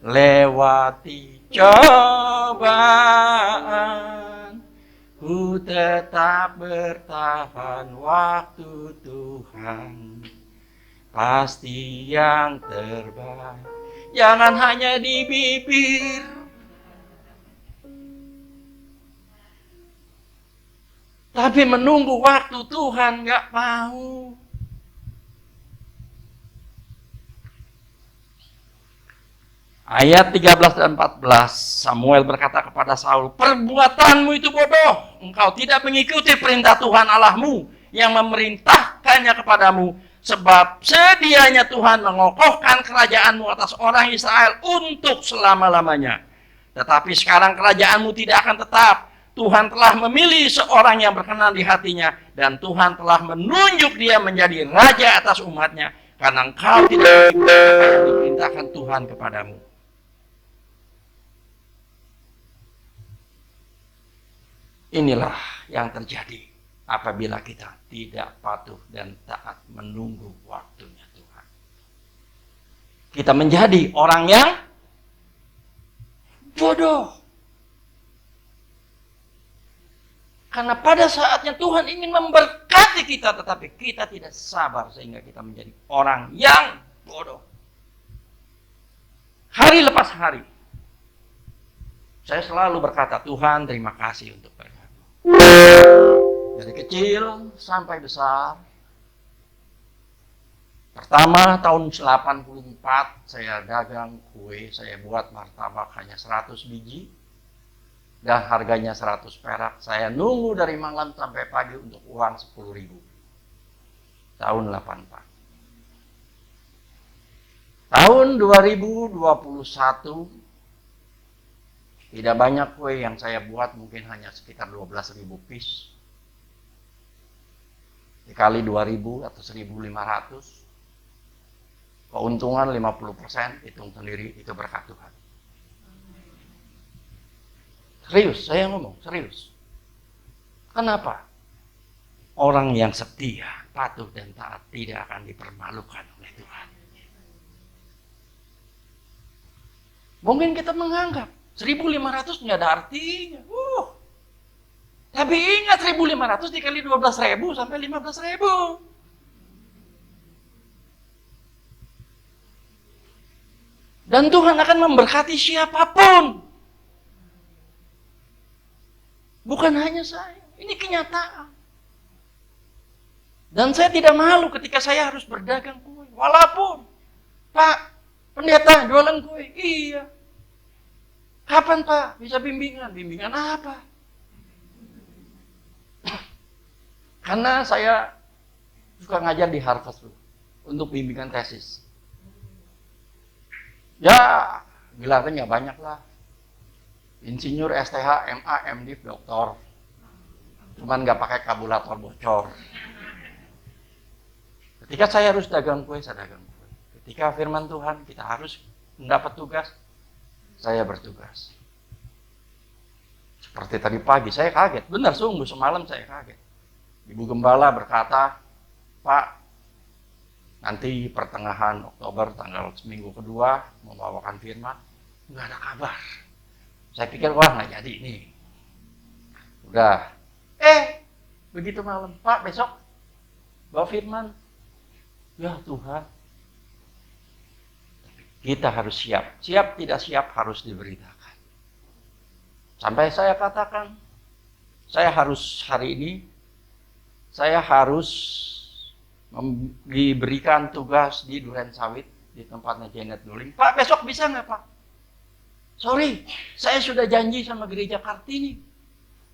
lewati cobaan, ku tetap bertahan. Waktu Tuhan pasti yang terbaik. Jangan hanya di bibir, tapi menunggu waktu Tuhan gak mau. Ayat 13 dan 14, Samuel berkata kepada Saul, perbuatanmu itu bodoh, engkau tidak mengikuti perintah Tuhan Allahmu yang memerintahkannya kepadamu, sebab sedianya Tuhan mengokohkan kerajaanmu atas orang Israel untuk selama-lamanya. Tetapi sekarang kerajaanmu tidak akan tetap. Tuhan telah memilih seorang yang berkenan di hatinya, dan Tuhan telah menunjuk dia menjadi raja atas umatnya, karena engkau tidak diperintahkan Tuhan kepadamu. Inilah yang terjadi apabila kita tidak patuh dan taat menunggu waktunya Tuhan. Kita menjadi orang yang bodoh. Karena pada saatnya Tuhan ingin memberkati kita, tetapi kita tidak sabar sehingga kita menjadi orang yang bodoh. Hari lepas hari, saya selalu berkata, Tuhan terima kasih untuk berkat. Dari kecil sampai besar. Pertama tahun 84 saya dagang kue, saya buat martabak hanya 100 biji. Dan harganya 100 perak. Saya nunggu dari malam sampai pagi untuk uang 10.000. Tahun 84. Tahun 2021 tidak banyak kue yang saya buat, mungkin hanya sekitar 12.000 piece. Dikali 2.000 atau 1.500. Keuntungan 50%, hitung sendiri, itu berkat Tuhan. Serius, saya ngomong, serius. Kenapa? Orang yang setia, patuh dan taat tidak akan dipermalukan oleh Tuhan. Mungkin kita menganggap 1.500 nggak ada artinya. Tapi ingat 1.500 dikali 12.000 sampai 15.000. Dan Tuhan akan memberkati siapapun. Bukan hanya saya, ini kenyataan. Dan saya tidak malu ketika saya harus berdagang kue. Walaupun, Pak, pendeta jualan kue. Iya. Kapan Pak bisa bimbingan? Bimbingan apa? Karena saya suka ngajar di Harvard untuk bimbingan tesis. Ya, gelarnya nggak banyak lah. Insinyur, STH, MA, MDiv, doktor. Cuman nggak pakai kabulator bocor. Ketika saya harus dagang kue, saya dagang kue. Ketika firman Tuhan, kita harus mendapat tugas, saya bertugas. Seperti tadi pagi, saya kaget. Benar, sungguh semalam saya kaget. Ibu Gembala berkata, Pak, nanti pertengahan Oktober, tanggal seminggu kedua, membawakan firman. Nggak ada kabar. Saya pikir, wah nggak jadi nih. Udah. Begitu malam, Pak besok bawa firman. Ya Tuhan. Kita harus siap. Siap tidak siap harus diberitakan. Sampai saya katakan, saya harus hari ini, saya harus diberikan tugas di Duren Sawit, di tempatnya Janet Duling. Pak besok bisa nggak Pak? Sorry, saya sudah janji sama gereja Kartini.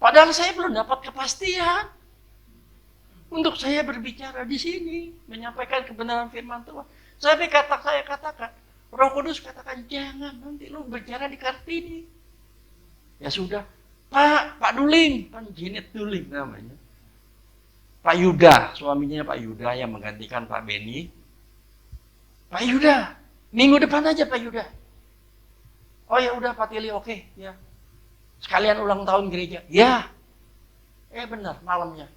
Padahal saya belum dapat kepastian untuk saya berbicara di sini, menyampaikan kebenaran firman Tuhan. Saya katakan, Roh Kudus katakan, jangan, nanti lu bicara di Kartini. Ya sudah, Pak Duling, Pak Janet Duling namanya. Pak Yuda, suaminya Pak Yuda yang menggantikan Pak Beni. Pak Yuda, minggu depan aja Pak Yuda. Oh ya udah Pak Tili, oke, ya. Sekalian ulang tahun gereja. Ya. Benar, malamnya.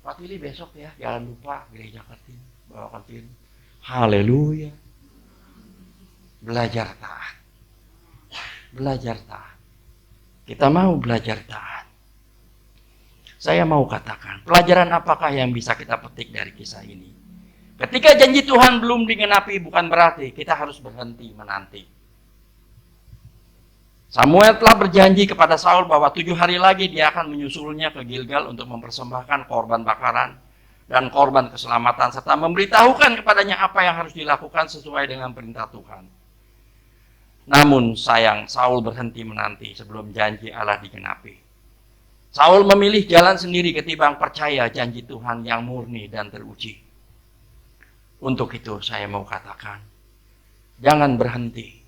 Pak Tili besok ya, jangan lupa gereja Kartini, bawakan firman. Haleluya. Belajar taat. Belajar taat. Kita mau belajar taat. Saya mau katakan, pelajaran apakah yang bisa kita petik dari kisah ini? Ketika janji Tuhan belum digenapi, bukan berarti kita harus berhenti menanti. Samuel telah berjanji kepada Saul bahwa 7 hari lagi dia akan menyusulnya ke Gilgal untuk mempersembahkan korban bakaran dan korban keselamatan, serta memberitahukan kepadanya apa yang harus dilakukan sesuai dengan perintah Tuhan. Namun sayang, Saul berhenti menanti sebelum janji Allah digenapi. Saul memilih jalan sendiri ketimbang percaya janji Tuhan yang murni dan teruji. Untuk itu saya mau katakan, jangan berhenti.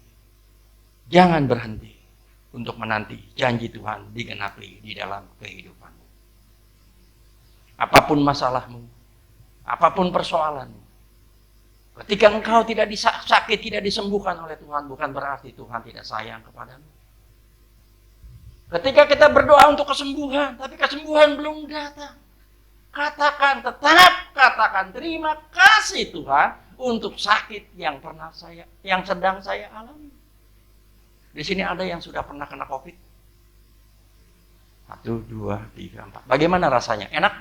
Jangan berhenti untuk menanti janji Tuhan digenapi di dalam kehidupanmu. Apapun masalahmu, apapun persoalanmu, ketika engkau tidak sakit, tidak disembuhkan oleh Tuhan, bukan berarti Tuhan tidak sayang kepadamu. Ketika kita berdoa untuk kesembuhan, tapi kesembuhan belum datang, katakan, terima kasih Tuhan untuk sakit yang sedang saya alami. Di sini ada yang sudah pernah kena COVID? 1, 2, 3, 4. Bagaimana rasanya? Enak?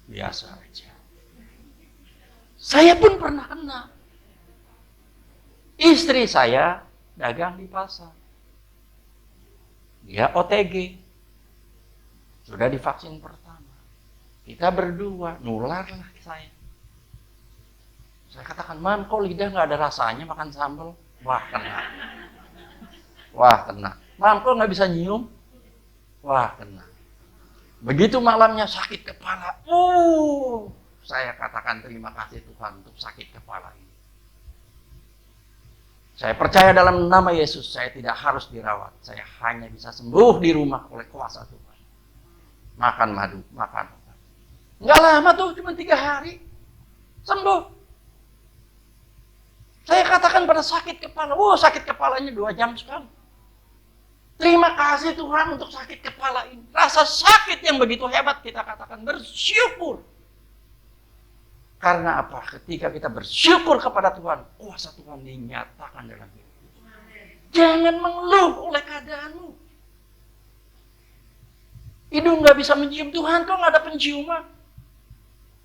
Biasa aja. Saya pun pernah kena. Istri saya dagang di pasar. Dia OTG. Sudah divaksin pertama. Kita berdua, nularlah saya. Saya katakan, Mam, kok lidah nggak ada rasanya makan sambal? Wah, kena. Wah, kena. Mam, kok nggak bisa nyium? Wah, kena. Begitu malamnya sakit kepala. Saya katakan terima kasih Tuhan untuk sakit kepala ini. Saya percaya dalam nama Yesus, saya tidak harus dirawat. Saya hanya bisa sembuh di rumah oleh kuasa Tuhan. Makan madu, makan obat. Nggak lama tuh, cuma 3 hari. Sembuh. Saya katakan pada sakit kepala, sakit kepalanya 2 jam sekali. Terima kasih Tuhan untuk sakit kepala ini. Rasa sakit yang begitu hebat kita katakan bersyukur. Karena apa? Ketika kita bersyukur kepada Tuhan, kuasa Tuhan dinyatakan dalam hidup kita. Jangan mengeluh oleh keadaanmu. Hidung nggak bisa mencium Tuhan, kok nggak ada penciuman?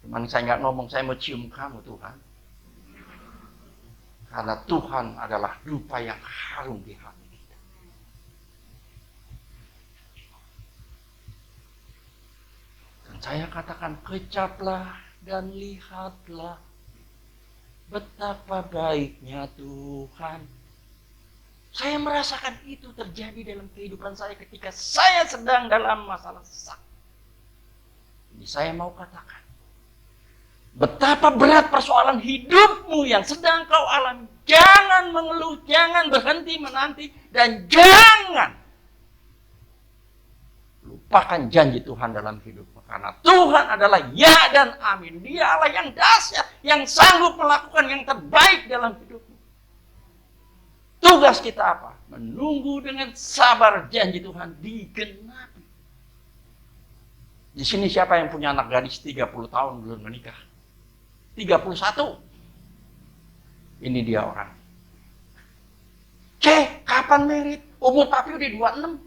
Cuman saya nggak ngomong, saya mau cium kamu Tuhan. Karena Tuhan adalah dupa yang harum di hati kita. Dan saya katakan, kecaplah dan lihatlah betapa baiknya Tuhan. Saya merasakan itu terjadi dalam kehidupan saya ketika saya sedang dalam masalah sesak. Jadi saya mau katakan, betapa berat persoalan hidupmu yang sedang kau alami. Jangan mengeluh, jangan berhenti menanti, dan jangan lupakan janji Tuhan dalam hidupmu. Karena Tuhan adalah ya dan amin. Dia Allah yang dahsyat, yang sanggup melakukan yang terbaik dalam hidupmu. Tugas kita apa? Menunggu dengan sabar janji Tuhan digenapi. Di sini siapa yang punya anak gadis 30 tahun belum menikah? 31. Ini dia orang. Kapan merit? Umur papi udah 26.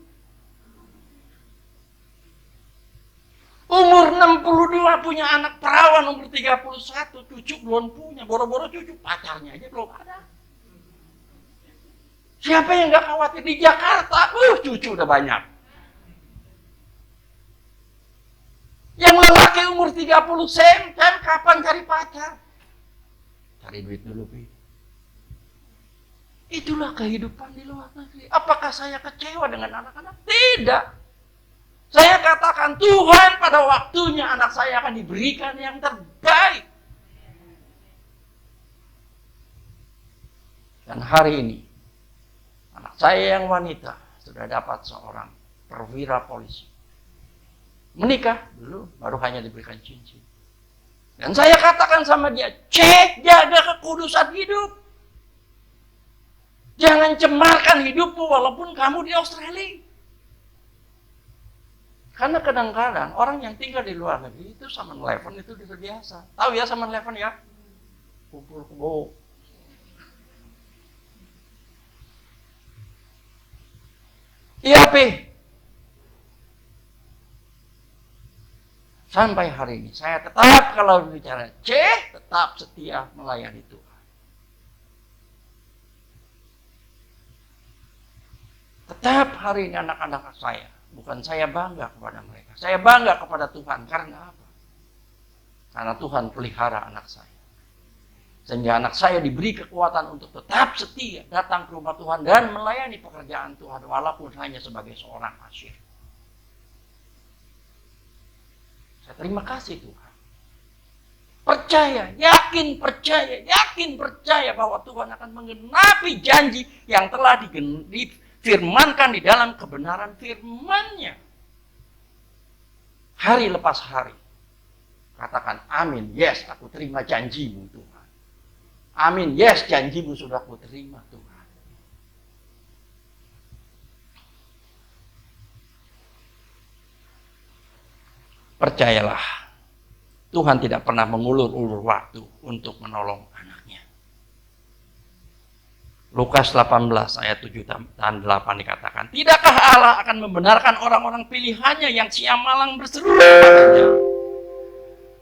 Umur 62 punya anak perawan, umur 31 cucu belum punya, boro-boro cucu pacarnya aja belum ada. Siapa yang nggak khawatir di Jakarta? Cucu udah banyak. Yang lelaki umur 30 sem kapan cari pacar? Cari duit dulu, Pi. Itulah kehidupan di luar negeri. Apakah saya kecewa dengan anak-anak? Tidak. Saya katakan Tuhan pada waktunya anak saya akan diberikan yang terbaik. Dan hari ini anak saya yang wanita sudah dapat seorang perwira polisi. Menikah belum, baru hanya diberikan cincin. Dan saya katakan sama dia, jaga kekudusan hidup. Jangan cemarkan hidupmu walaupun kamu di Australia. Karena kadang-kadang orang yang tinggal di luar negeri itu 7-Eleven itu sudah biasa. Tahu ya 7-Eleven ya? Kumpul kebo. Iya, Pi. Sampai hari ini saya tetap kalau bicara tetap setia melayani Tuhan. Tetap hari ini anak-anak saya, bukan saya bangga kepada mereka. Saya bangga kepada Tuhan. Karena apa? Karena Tuhan pelihara anak saya. Sehingga anak saya diberi kekuatan untuk tetap setia datang ke rumah Tuhan dan melayani pekerjaan Tuhan walaupun hanya sebagai seorang asyir. Saya terima kasih Tuhan. Percaya, yakin percaya bahwa Tuhan akan menggenapi janji yang telah difirmankan di dalam kebenaran firman-Nya. Hari lepas hari. Katakan amin, yes aku terima janji-Mu Tuhan. Amin, yes janji-Mu sudah aku terima Tuhan. Percayalah, Tuhan tidak pernah mengulur-ulur waktu untuk menolong anaknya. Lukas 18 ayat 7 dan 8 dikatakan, tidakkah Allah akan membenarkan orang-orang pilihannya yang siang malam berseru kepadanya?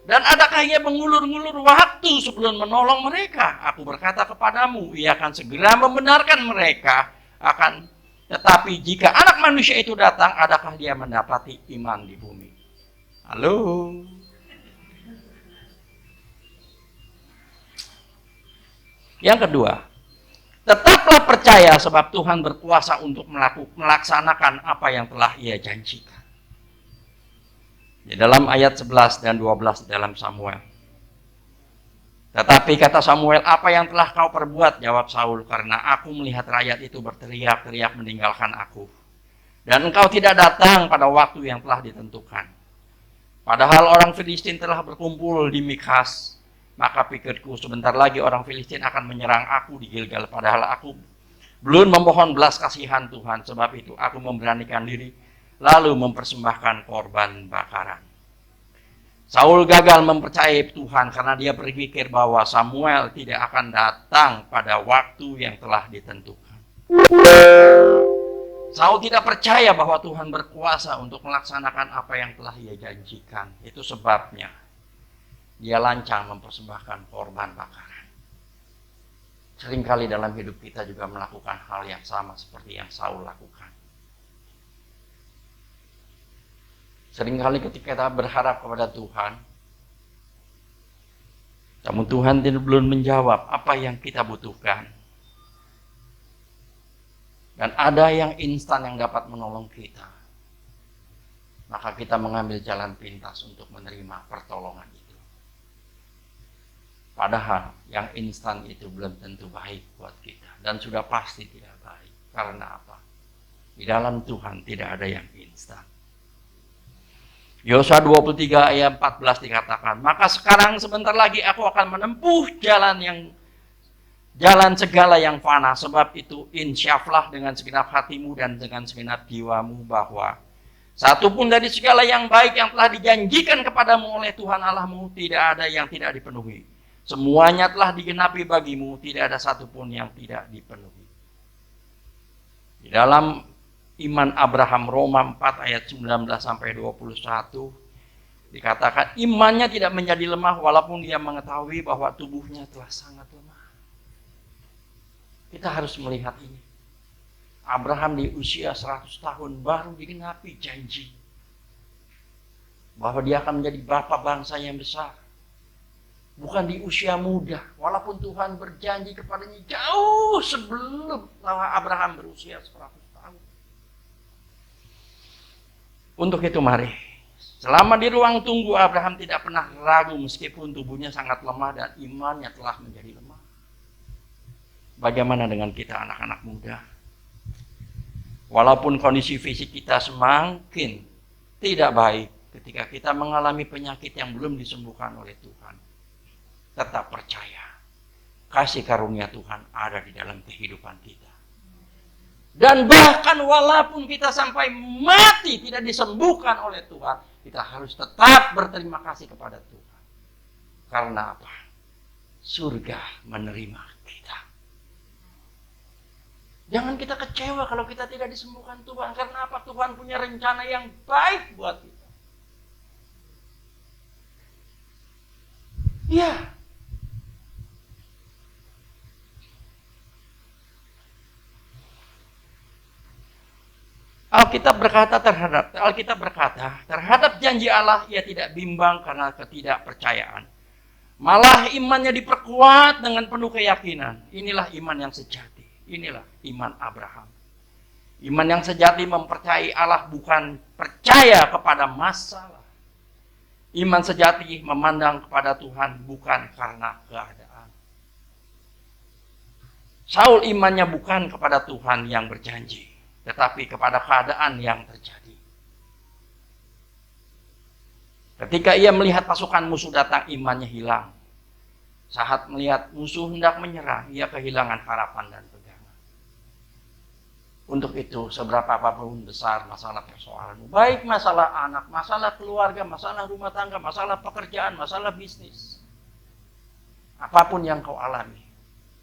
Dan adakah ia mengulur-ngulur waktu sebelum menolong mereka? Aku berkata kepadamu, ia akan segera membenarkan mereka. Tetapi jika anak manusia itu datang, adakah dia mendapati iman di bumi? Halo? Yang kedua, tetaplah percaya sebab Tuhan berkuasa untuk melaksanakan apa yang telah Ia janjikan. Di dalam ayat 11 dan 12 dalam Samuel. Tetapi kata Samuel, apa yang telah kau perbuat? Jawab Saul, karena aku melihat rakyat itu berteriak-teriak meninggalkan aku. Dan engkau tidak datang pada waktu yang telah ditentukan. Padahal orang Filistin telah berkumpul di Mikhas. Maka pikirku sebentar lagi orang Filistin akan menyerang aku di Gilgal. Padahal aku belum memohon belas kasihan Tuhan. Sebab itu aku memberanikan diri lalu mempersembahkan korban bakaran. Saul gagal mempercayai Tuhan karena dia berpikir bahwa Samuel tidak akan datang pada waktu yang telah ditentukan. Saul tidak percaya bahwa Tuhan berkuasa untuk melaksanakan apa yang telah Ia janjikan. Itu sebabnya dia lancang mempersembahkan korban bakaran. Seringkali dalam hidup kita juga melakukan hal yang sama seperti yang Saul lakukan. Seringkali ketika kita berharap kepada Tuhan, namun Tuhan belum menjawab apa yang kita butuhkan. Dan ada yang instan yang dapat menolong kita. Maka kita mengambil jalan pintas untuk menerima pertolongan itu. Padahal yang instan itu belum tentu baik buat kita. Dan sudah pasti tidak baik. Karena apa? Di dalam Tuhan tidak ada yang instan. Yosua 23 ayat 14 dikatakan, maka sekarang sebentar lagi aku akan menempuh jalan segala yang fana. Sebab itu insyaflah dengan segenap hatimu dan dengan segenap jiwamu bahwa satu pun dari segala yang baik yang telah dijanjikan kepadamu oleh Tuhan Allahmu tidak ada yang tidak dipenuhi. Semuanya telah digenapi bagimu, tidak ada satupun yang tidak dipenuhi. Di dalam iman Abraham, Roma 4 ayat 19 sampai 21 dikatakan imannya tidak menjadi lemah walaupun dia mengetahui bahwa tubuhnya telah sangat lemah. Kita harus melihat ini. Abraham di usia 100 tahun baru digenapi janji bahwa dia akan menjadi bapa bangsa yang besar. Bukan di usia muda, walaupun Tuhan berjanji kepadanya jauh sebelum Abraham berusia 100 tahun. Untuk itu mari, selama di ruang tunggu Abraham tidak pernah ragu meskipun tubuhnya sangat lemah dan imannya telah menjadi lemah. Bagaimana dengan kita anak-anak muda? Walaupun kondisi fisik kita semakin tidak baik ketika kita mengalami penyakit yang belum disembuhkan oleh Tuhan, tetap percaya kasih karunia Tuhan ada di dalam kehidupan kita. Dan bahkan walaupun kita sampai mati tidak disembuhkan oleh Tuhan, kita harus tetap berterima kasih kepada Tuhan. Karena apa? Surga menerima kita. Jangan kita kecewa kalau kita tidak disembuhkan Tuhan. Karena apa? Tuhan punya rencana yang baik buat kita. Ya. Alkitab berkata terhadap janji Allah ia tidak bimbang karena ketidakpercayaan. Malah imannya diperkuat dengan penuh keyakinan. Inilah iman yang sejati. Inilah iman Abraham. Iman yang sejati mempercayai Allah, bukan percaya kepada masalah. Iman sejati memandang kepada Tuhan bukan karena keadaan. Saul imannya bukan kepada Tuhan yang berjanji, tetapi kepada keadaan yang terjadi. Ketika ia melihat pasukan musuh datang, imannya hilang. Saat melihat musuh hendak menyerang, ia kehilangan harapan dan pegangan. Untuk itu, seberapa apapun besar masalah persoalanmu, baik masalah anak, masalah keluarga, masalah rumah tangga, masalah pekerjaan, masalah bisnis, apapun yang kau alami,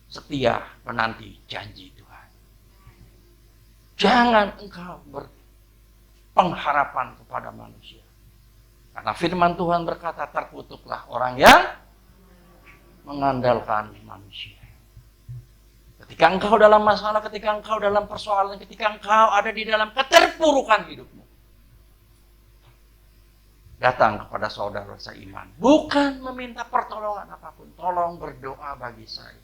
setia menanti janji Tuhan. Jangan engkau berpengharapan kepada manusia. Karena firman Tuhan berkata, terkutuklah orang yang mengandalkan manusia. Ketika engkau dalam masalah, ketika engkau dalam persoalan, ketika engkau ada di dalam keterpurukan hidupmu, datang kepada saudara seiman. Bukan meminta pertolongan apapun. Tolong berdoa bagi saya.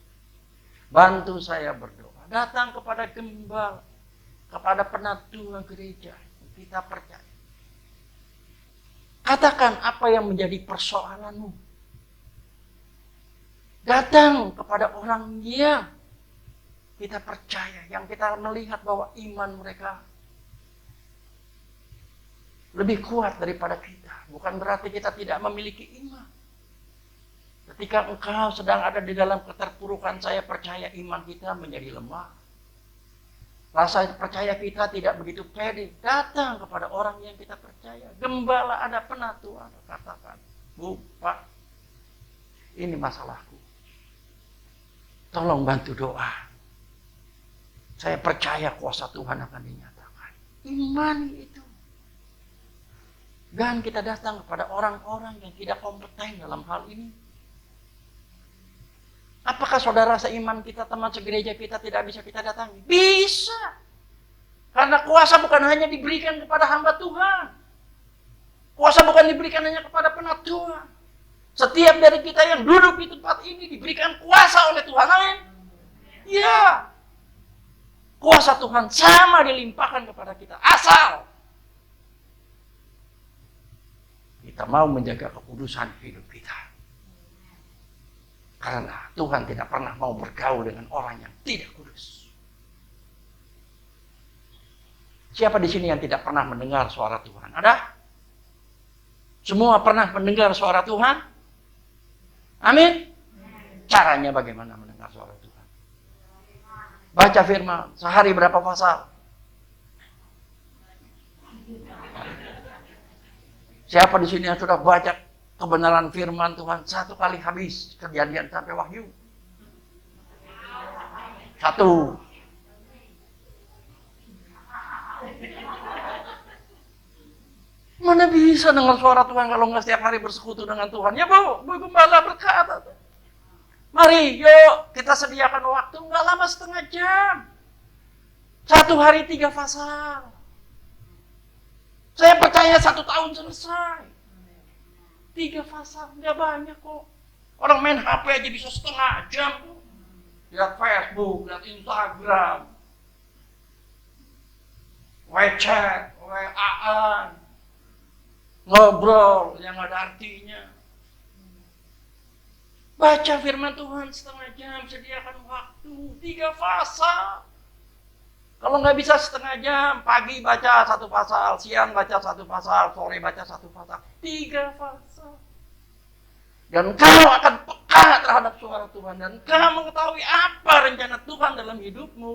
Bantu saya berdoa. Datang kepada gembala, kepada penatua gereja. Kita percaya. Katakan apa yang menjadi persoalanmu. Datang kepada orang yang kita percaya, yang kita melihat bahwa iman mereka lebih kuat daripada kita. Bukan berarti kita tidak memiliki iman. Ketika engkau sedang ada di dalam keterpurukan, saya percaya iman kita menjadi lemah. Rasa percaya kita tidak begitu pede. Datang kepada orang yang kita percaya. Gembala ada, penatua ada. Katakan, Bu, Pak, ini masalahku. Tolong bantu doa. Saya percaya kuasa Tuhan akan dinyatakan. Iman itu. Dan kita datang kepada orang-orang yang tidak kompeten dalam hal ini. Apakah saudara seiman kita, teman segereja kita tidak bisa kita datangi? Bisa. Karena kuasa bukan hanya diberikan kepada hamba Tuhan. Kuasa bukan diberikan hanya kepada penatua. Setiap dari kita yang duduk di tempat ini diberikan kuasa oleh Tuhan. Amin. Ya. Kuasa Tuhan sama dilimpahkan kepada kita. Asal kita mau menjaga kekudusan hidup kita. Karena Tuhan tidak pernah mau bergaul dengan orang yang tidak kudus. Siapa di sini yang tidak pernah mendengar suara Tuhan? Ada? Semua pernah mendengar suara Tuhan? Amin? Caranya bagaimana mendengar suara Tuhan? Baca firman. Sehari berapa pasal? Siapa di sini yang sudah baca kebenaran firman Tuhan satu kali habis, Kejadian sampai Wahyu? Satu. Mana bisa dengar suara Tuhan kalau nggak setiap hari bersekutu dengan Tuhan? Ya Bu Gembala berkata, mari yuk kita sediakan waktu, nggak lama setengah jam. Satu hari 3 pasal. Saya percaya 1 tahun selesai. 3 pasal, nggak banyak kok. Orang main HP aja bisa setengah jam. Lihat Facebook, lihat Instagram, WeChat, WA-an, ngobrol yang ada artinya. Baca firman Tuhan setengah jam, sediakan waktu, 3 pasal. Kalau nggak bisa setengah jam, pagi baca 1 pasal, siang baca 1 pasal, sore baca 1 pasal, 3 pasal. Dan kau akan peka terhadap suara Tuhan, dan kau mengetahui apa rencana Tuhan dalam hidupmu.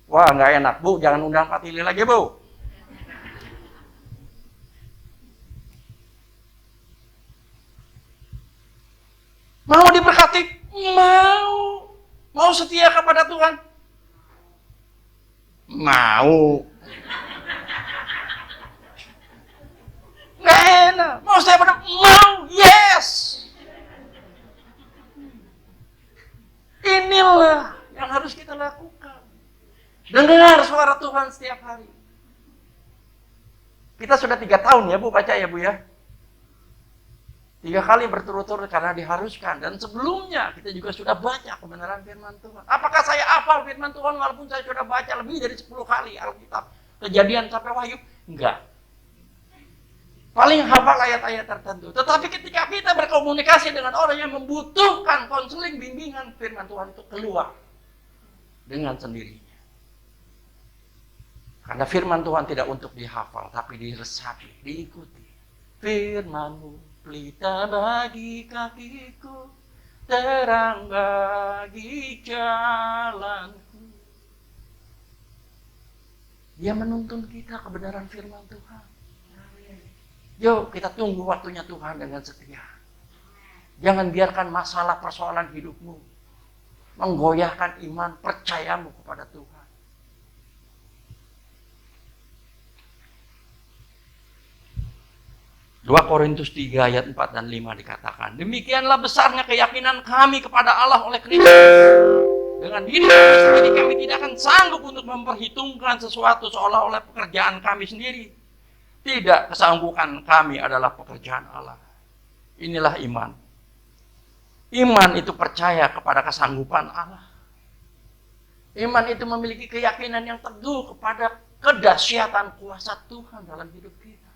Wah, nggak enak Bu, jangan undang Pak Tili lagi Bu. Mau diberkati? Mau. Mau setia kepada Tuhan? Mau. Nggak enak. Mau setia pada? Mau. Yes. Inilah yang harus kita lakukan. Dengar suara Tuhan setiap hari. Kita sudah 3 tahun ya Bu baca ya Bu ya. 3 kali berturut-turut karena diharuskan. Dan sebelumnya kita juga sudah baca kebenaran firman Tuhan. Apakah saya hafal firman Tuhan walaupun saya sudah baca lebih dari 10 kali Alkitab? Kejadian sampai Wahyu? Enggak. Paling hafal ayat-ayat tertentu. Tetapi ketika kita berkomunikasi dengan orang yang membutuhkan konseling, bimbingan, firman Tuhan itu keluar dengan sendirinya. Karena firman Tuhan tidak untuk dihafal, tapi diresapi, diikuti. Firman-Mu pelita bagi kakiku, terang bagi jalanku. Dia menuntun kita kebenaran firman Tuhan. Yuk kita tunggu waktunya Tuhan dengan setia. Jangan biarkan masalah persoalan hidupmu menggoyahkan iman percayamu kepada Tuhan. Dua Korintus 3 ayat 4 dan 5 dikatakan, demikianlah besarnya keyakinan kami kepada Allah oleh Kristus. Dengan diri sendiri kami tidak akan sanggup untuk memperhitungkan sesuatu seolah-olah pekerjaan kami sendiri. Tidak, kesanggupan kami adalah pekerjaan Allah. Inilah iman. Iman itu percaya kepada kesanggupan Allah. Iman itu memiliki keyakinan yang teguh kepada kedahsyatan kuasa Tuhan dalam hidup kita.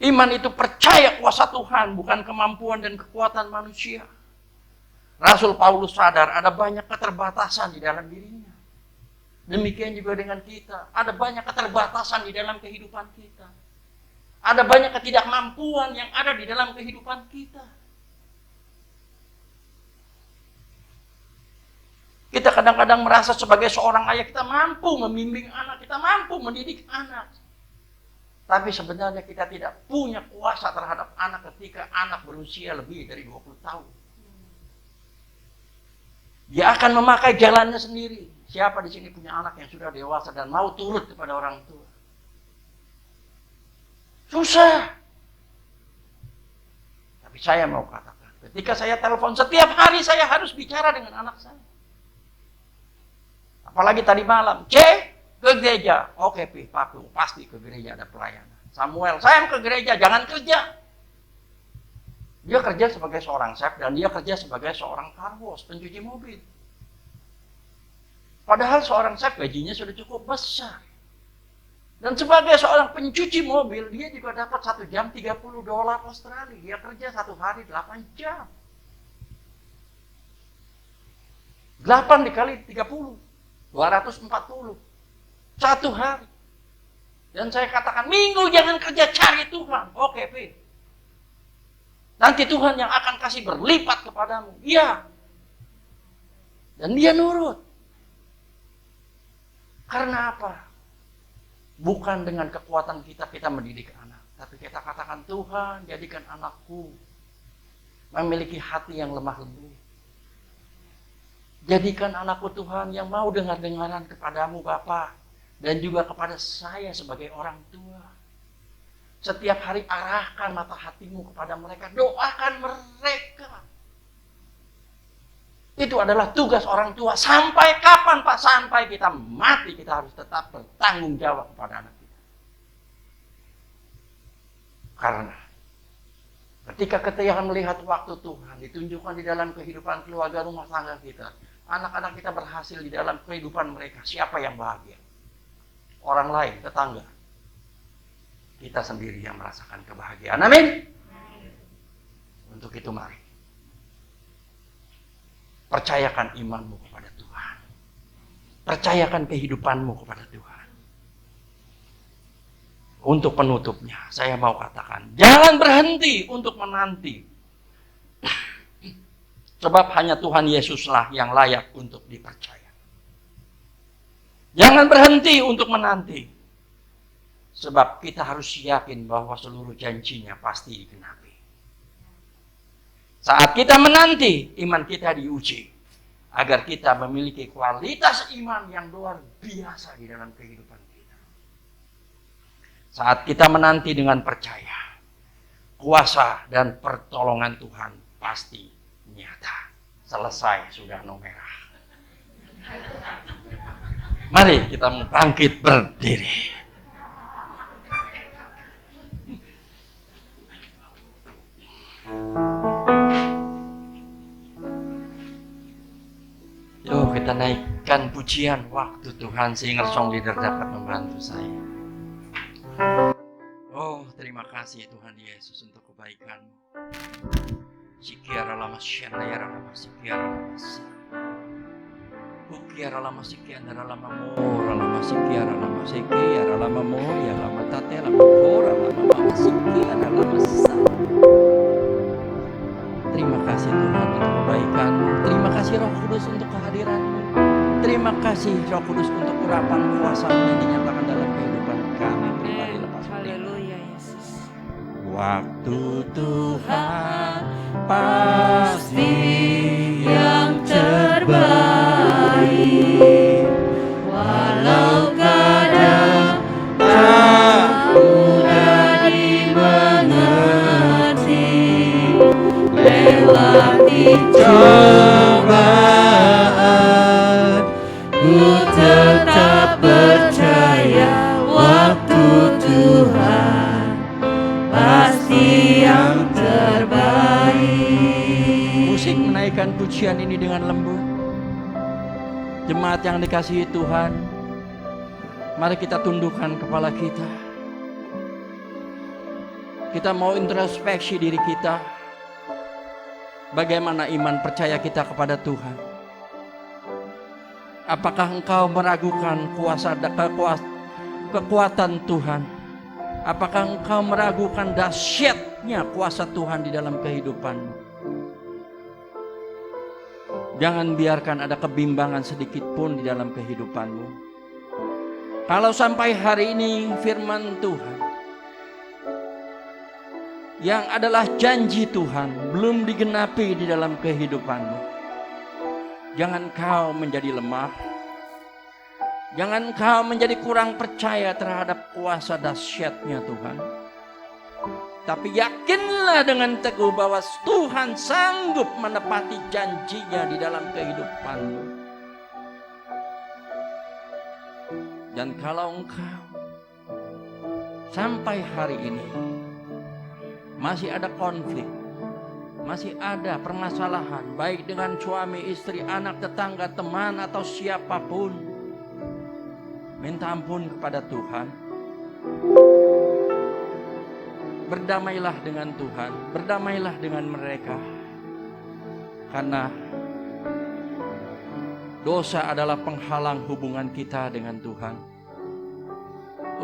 Iman itu percaya kuasa Tuhan, bukan kemampuan dan kekuatan manusia. Rasul Paulus sadar ada banyak keterbatasan di dalam dirinya. Demikian juga dengan kita. Ada banyak keterbatasan di dalam kehidupan kita. Ada banyak ketidakmampuan yang ada di dalam kehidupan kita. Kita kadang-kadang merasa sebagai seorang ayah kita mampu membimbing anak, kita mampu mendidik anak. Tapi sebenarnya kita tidak punya kuasa terhadap anak ketika anak berusia lebih dari 20 tahun. Dia akan memakai jalannya sendiri. Siapa di sini punya anak yang sudah dewasa dan mau turut kepada orang tua? Susah. Tapi saya mau katakan, ketika saya telepon setiap hari saya harus bicara dengan anak saya. Apalagi tadi malam, ke gereja. Oke, Papi, pasti ke gereja ada pelayanan. Samuel, saya mau ke gereja, jangan kerja. Dia kerja sebagai seorang chef dan dia kerja sebagai seorang car wash, pencuci mobil. Padahal seorang chef gajinya sudah cukup besar. Dan sebagai seorang pencuci mobil, dia juga dapat 1 jam $30 Australia. Dia kerja 1 hari 8 jam. 8 dikali 30, 240. 1 hari. Dan saya katakan, minggu jangan kerja, cari Tuhan. Oke, Pi. Nanti Tuhan yang akan kasih berlipat kepadamu. Iya. Dan dia nurut. Karena apa? Bukan dengan kekuatan kita mendidik anak. Tapi kita katakan, Tuhan jadikan anakku memiliki hati yang lemah lembut. Jadikan anakku Tuhan yang mau dengar-dengaran kepadamu Bapa. Dan juga kepada saya sebagai orang tua. Setiap hari arahkan mata hatimu kepada mereka. Doakan mereka. Itu adalah tugas orang tua. Sampai kapan Pak? Sampai kita mati kita harus tetap bertanggung jawab kepada anak kita. Karena ketika kita melihat waktu Tuhan ditunjukkan di dalam kehidupan keluarga rumah tangga kita. Anak-anak kita berhasil di dalam kehidupan mereka. Siapa yang bahagia? Orang lain, tetangga. Kita sendiri yang merasakan kebahagiaan. Amin. Untuk itu mari. Percayakan imanmu kepada Tuhan. Percayakan kehidupanmu kepada Tuhan. Untuk penutupnya, saya mau katakan, jangan berhenti untuk menanti. Sebab hanya Tuhan Yesuslah yang layak untuk dipercaya. Jangan berhenti untuk menanti. Sebab kita harus yakin bahwa seluruh janjinya pasti digenapi. Saat kita menanti, iman kita diuji. Agar kita memiliki kualitas iman yang luar biasa di dalam kehidupan kita. Saat kita menanti dengan percaya, kuasa dan pertolongan Tuhan pasti nyata. Selesai, sudah no merah. Mari kita bangkit berdiri. kita naikkan pujian waktu Tuhan, singer song leader dapat membantu saya. Oh, terima kasih Tuhan Yesus untuk kebaikan-Mu. Sikiara lama syana ya lama sikiara lama Ukiara lama sikiara lama mora lama sikiara lama sikiara lama moya lama tate lama kora lama mama sikiara lama sa. Terima kasih Tuhan untuk kebaikan-Mu. Terima kasih Roh Kudus untuk kehadiran-Mu. Terima kasih Roh Kudus untuk urapan kuasa-Mu yang dinyatakan dalam kehidupan kami pribadi lepas pribadi. Haleluya Yesus. Waktu Tuhan pasti yang terbaik, walau kadang tak mudah dimengerti, lewati cobaan, ku tetap percaya waktu Tuhan pasti yang terbaik. Musik menaikkan pujian ini dengan lembut. Jemaat yang dikasihi Tuhan, mari kita tundukkan kepala kita. Kita mau introspeksi diri kita. Bagaimana iman percaya kita kepada Tuhan? Apakah engkau meragukan kekuatan Tuhan? Apakah engkau meragukan dahsyatnya kuasa Tuhan di dalam kehidupanmu? Jangan biarkan ada kebimbangan sedikit pun di dalam kehidupanmu. Kalau sampai hari ini firman Tuhan yang adalah janji Tuhan belum digenapi di dalam kehidupanmu, jangan kau menjadi lemah. Jangan kau menjadi kurang percaya terhadap kuasa dahsyatnya Tuhan. Tapi yakinlah dengan teguh bahwa Tuhan sanggup menepati janjinya di dalam kehidupanmu. Dan kalau engkau sampai hari ini masih ada konflik, masih ada permasalahan, baik dengan suami, istri, anak, tetangga, teman, atau siapapun, minta ampun kepada Tuhan. Berdamailah dengan Tuhan, berdamailah dengan mereka. Karena dosa adalah penghalang hubungan kita dengan Tuhan.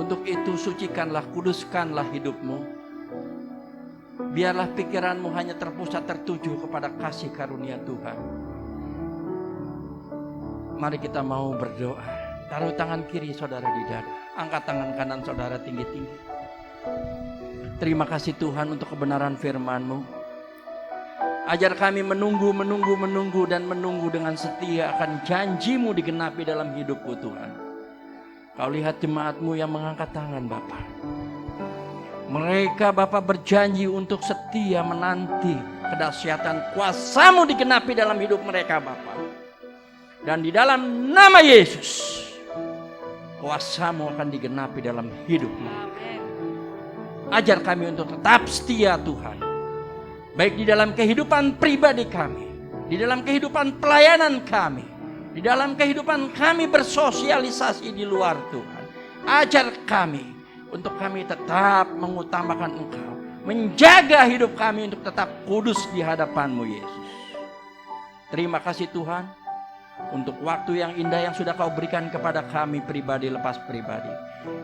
Untuk itu sucikanlah, kuduskanlah hidupmu. Biarlah pikiranmu hanya terpusat tertuju kepada kasih karunia Tuhan. Mari kita mau berdoa. Taruh tangan kiri saudara di dada, angkat tangan kanan saudara tinggi-tinggi. Terima kasih Tuhan untuk kebenaran firman-Mu. Ajar kami menunggu dan menunggu dengan setia akan janji-Mu digenapi dalam hidupku Tuhan. Kau lihat jemaat-Mu yang mengangkat tangan Bapa. Mereka Bapa berjanji untuk setia menanti kedahsyatan kuasa-Mu digenapi dalam hidup mereka Bapa. Dan di dalam nama Yesus, kuasa-Mu akan digenapi dalam hidup mereka. Ajar kami untuk tetap setia Tuhan. Baik di dalam kehidupan pribadi kami, di dalam kehidupan pelayanan kami, di dalam kehidupan kami bersosialisasi di luar Tuhan. Ajar kami untuk kami tetap mengutamakan Engkau, menjaga hidup kami untuk tetap kudus di hadapan-Mu Yesus. Terima kasih Tuhan untuk waktu yang indah yang sudah Kau berikan kepada kami pribadi lepas pribadi.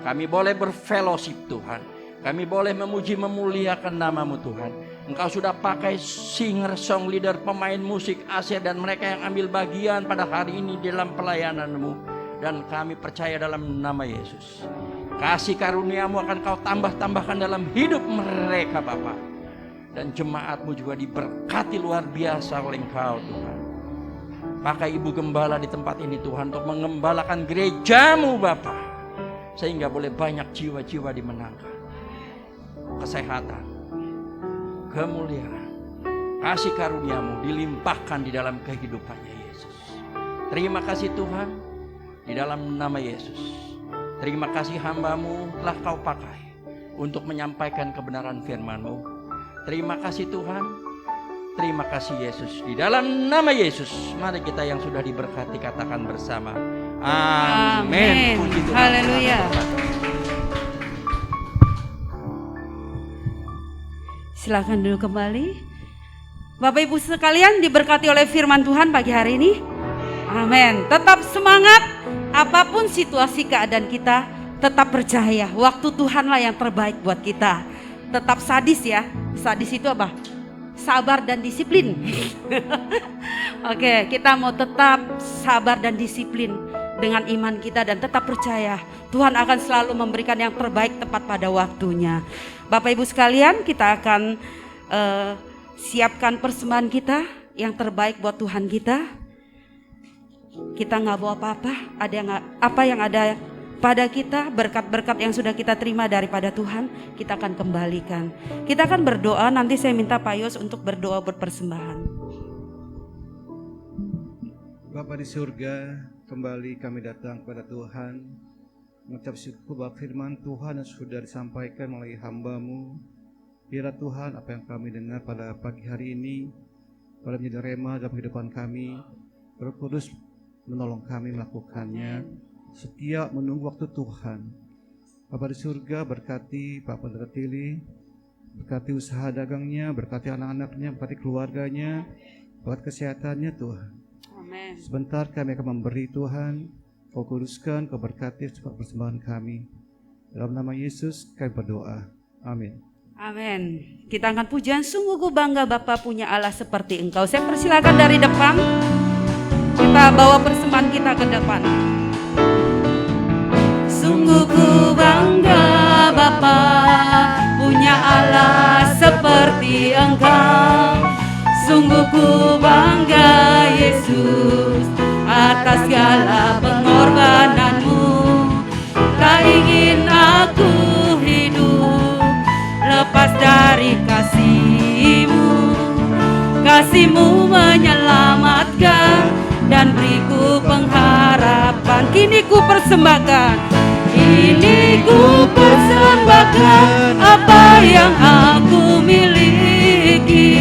Kami boleh berfellowship Tuhan. Kami boleh memuji memuliakan nama-Mu Tuhan. Engkau sudah pakai singer, song leader, pemain musik, Asia dan mereka yang ambil bagian pada hari ini dalam pelayanan-Mu. Dan kami percaya dalam nama Yesus, kasih karunia-Mu akan Kau tambah-tambahkan dalam hidup mereka Bapa. Dan jemaat-Mu juga diberkati luar biasa oleh Engkau Tuhan. Pakai ibu gembala di tempat ini Tuhan untuk mengembalakan gereja-Mu Bapa, sehingga boleh banyak jiwa-jiwa dimenangkan. Kesehatan, kemuliaan, kasih karunia-Mu dilimpahkan di dalam kehidupannya Yesus. Terima kasih Tuhan, di dalam nama Yesus. Terima kasih hamba-Mu telah Kau pakai untuk menyampaikan kebenaran firman-Mu. Terima kasih Tuhan, Terima kasih Yesus. Di dalam nama Yesus, mari kita yang sudah diberkati katakan bersama. Amin. Puji Tuhan. Haleluya. Silakan duduk kembali. Bapak Ibu sekalian diberkati oleh firman Tuhan pagi hari ini. Amin. Tetap semangat apapun situasi keadaan kita, tetap percaya waktu Tuhanlah yang terbaik buat kita. Tetap sadis ya. Sadis itu apa? Sabar dan disiplin. Oke, kita mau tetap sabar dan disiplin dengan iman kita dan tetap percaya Tuhan akan selalu memberikan yang terbaik tepat pada waktunya. Bapak Ibu sekalian, kita akan siapkan persembahan kita yang terbaik buat Tuhan kita. Kita nggak bawa apa-apa, apa yang ada pada kita, berkat-berkat yang sudah kita terima daripada Tuhan, kita akan kembalikan. Kita akan berdoa, nanti saya minta Pak Yos untuk berdoa buat persembahan. Bapa di surga, kembali kami datang kepada Tuhan, mengucap syukur bahwa firman Tuhan yang sudah disampaikan melalui hamba-Mu. Biarlah Tuhan apa yang kami dengar pada pagi hari ini boleh menjadi rema dalam kehidupan kami. Roh Kudus menolong kami melakukannya, setia menunggu waktu Tuhan. Bapa di surga, berkati Pak Pendeta Tili, berkati usaha dagangnya, berkati anak-anaknya, berkati keluarganya, berkati kesehatannya Tuhan. Amin. Sebentar kami akan memberi Tuhan, Kau kuduskan, Kau berkati persembahan kami. Dalam nama Yesus kami berdoa. Amin. Amin. Kita angkat pujian, sungguh ku bangga Bapa punya Allah seperti Engkau. Saya persilakan dari depan. Kita bawa persembahan kita ke depan. Sungguh ku bangga Bapa punya Allah seperti Engkau. Sungguh ku bangga Yesus atas segala pengorbananmu. Tak ingin aku hidup lepas dari kasih-Mu. Kasih-Mu menyelamatkan dan beriku pengharapan. Kini ku persembahkan, kini ku persembahkan apa yang aku miliki.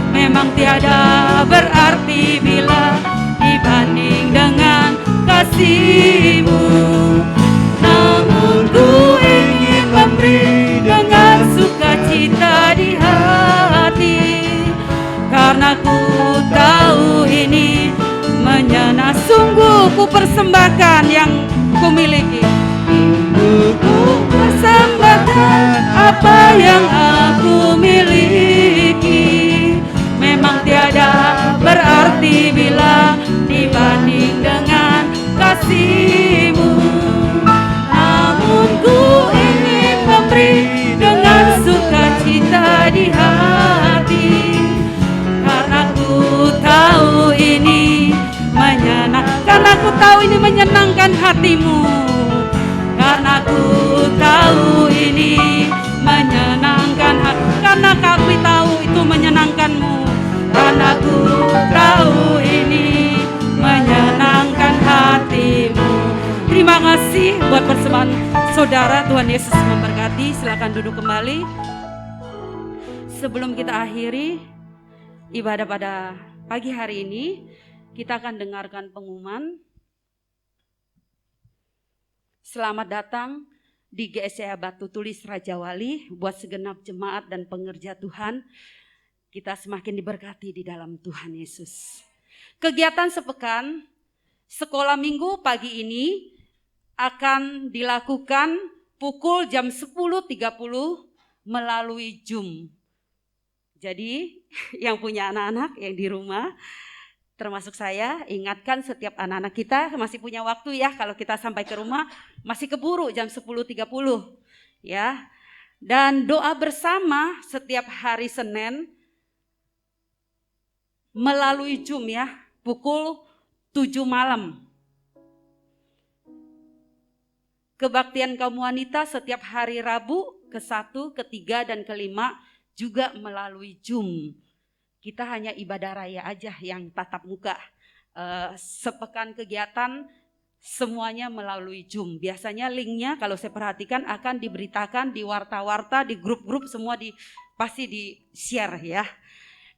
Memang tiada berarti bila dibanding dengan kasih-Mu. Namun ku ingin memberi dengan sukacita di hati, karena ku tahu ini menyenangkan. Sungguh ku persembahkan yang ku miliki. Ku persembahkan apa yang aku miliki. Memang tiada berarti bila dibanding dengan kasih-Mu. Namun ku ingin memberi dengan sukacita di hati, karena ku tahu ini menyenangkan. Karena ku tahu ini menyenangkan hati-Mu. Karena ku tahu ini menyenangkan hati. Karena kami tahu itu menyenangkan-Mu. Karena ku tahu ini menyenangkan hati-Mu. Terima kasih buat persembahan saudara. Tuhan Yesus memberkati. Silakan duduk kembali. Sebelum kita akhiri ibadah pada pagi hari ini, kita akan dengarkan pengumuman. Selamat datang di GSCA Batu Tulis Raja Wali buat segenap jemaat dan pengerja Tuhan. Kita semakin diberkati di dalam Tuhan Yesus. Kegiatan sepekan sekolah minggu pagi ini akan dilakukan pukul jam 10.30 melalui Zoom. Jadi yang punya anak-anak yang di rumah, termasuk saya, ingatkan setiap anak-anak kita masih punya waktu ya. Kalau kita sampai ke rumah masih keburu jam 10.30 ya. Dan doa bersama setiap hari Senin melalui Zoom ya, pukul 7 malam. Kebaktian kaum wanita setiap hari Rabu ke-1, ke-3, dan ke-5 juga melalui Zoom. Kita hanya ibadah raya aja yang tatap muka. Sepekan kegiatan semuanya melalui Zoom. Biasanya linknya kalau saya perhatikan akan diberitakan di warta-warta, di grup-grup semua pasti di-share ya.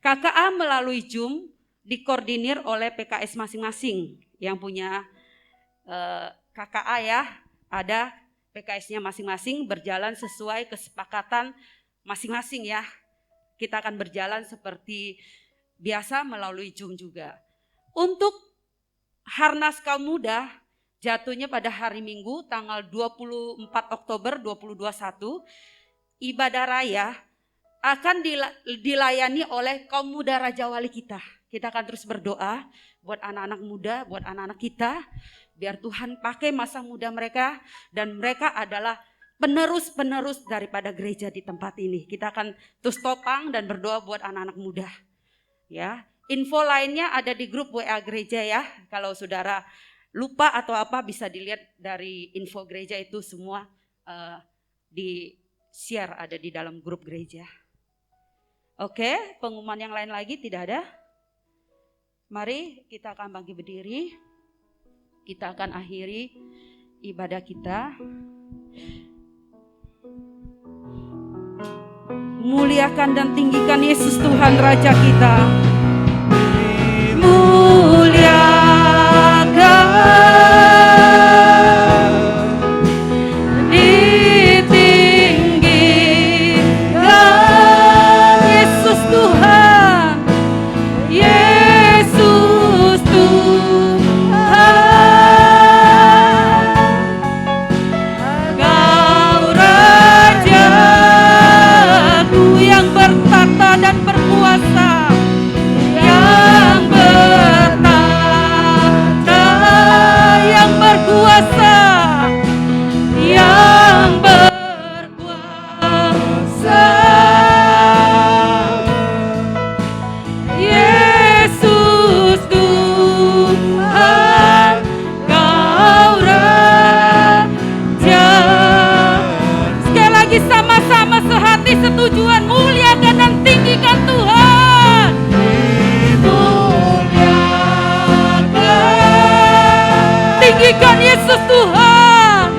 KKA melalui Zoom dikoordinir oleh PKS masing-masing yang punya KKA ya, ada PKS-nya masing-masing berjalan sesuai kesepakatan masing-masing ya. Kita akan berjalan seperti biasa melalui Zoom juga. Untuk Harnas Kaum Muda jatuhnya pada hari Minggu tanggal 24 Oktober 2021, ibadah raya akan dilayani oleh kaum muda Raja Wali kita. Kita akan terus berdoa buat anak-anak muda, buat anak-anak kita, biar Tuhan pakai masa muda mereka dan mereka adalah penerus-penerus daripada gereja di tempat ini. Kita akan terus topang dan berdoa buat anak-anak muda. Ya, info lainnya ada di grup WA gereja ya. Kalau saudara lupa atau apa bisa dilihat dari info gereja itu semua di share ada di dalam grup gereja. Oke, pengumuman yang lain lagi tidak ada? Mari kita akan bangkit berdiri. Kita akan akhiri ibadah kita. Muliakan dan tinggikan Yesus Tuhan Raja kita. Setujuan muliakan dan tinggikan Tuhan. Tinggikan Yesus Tuhan.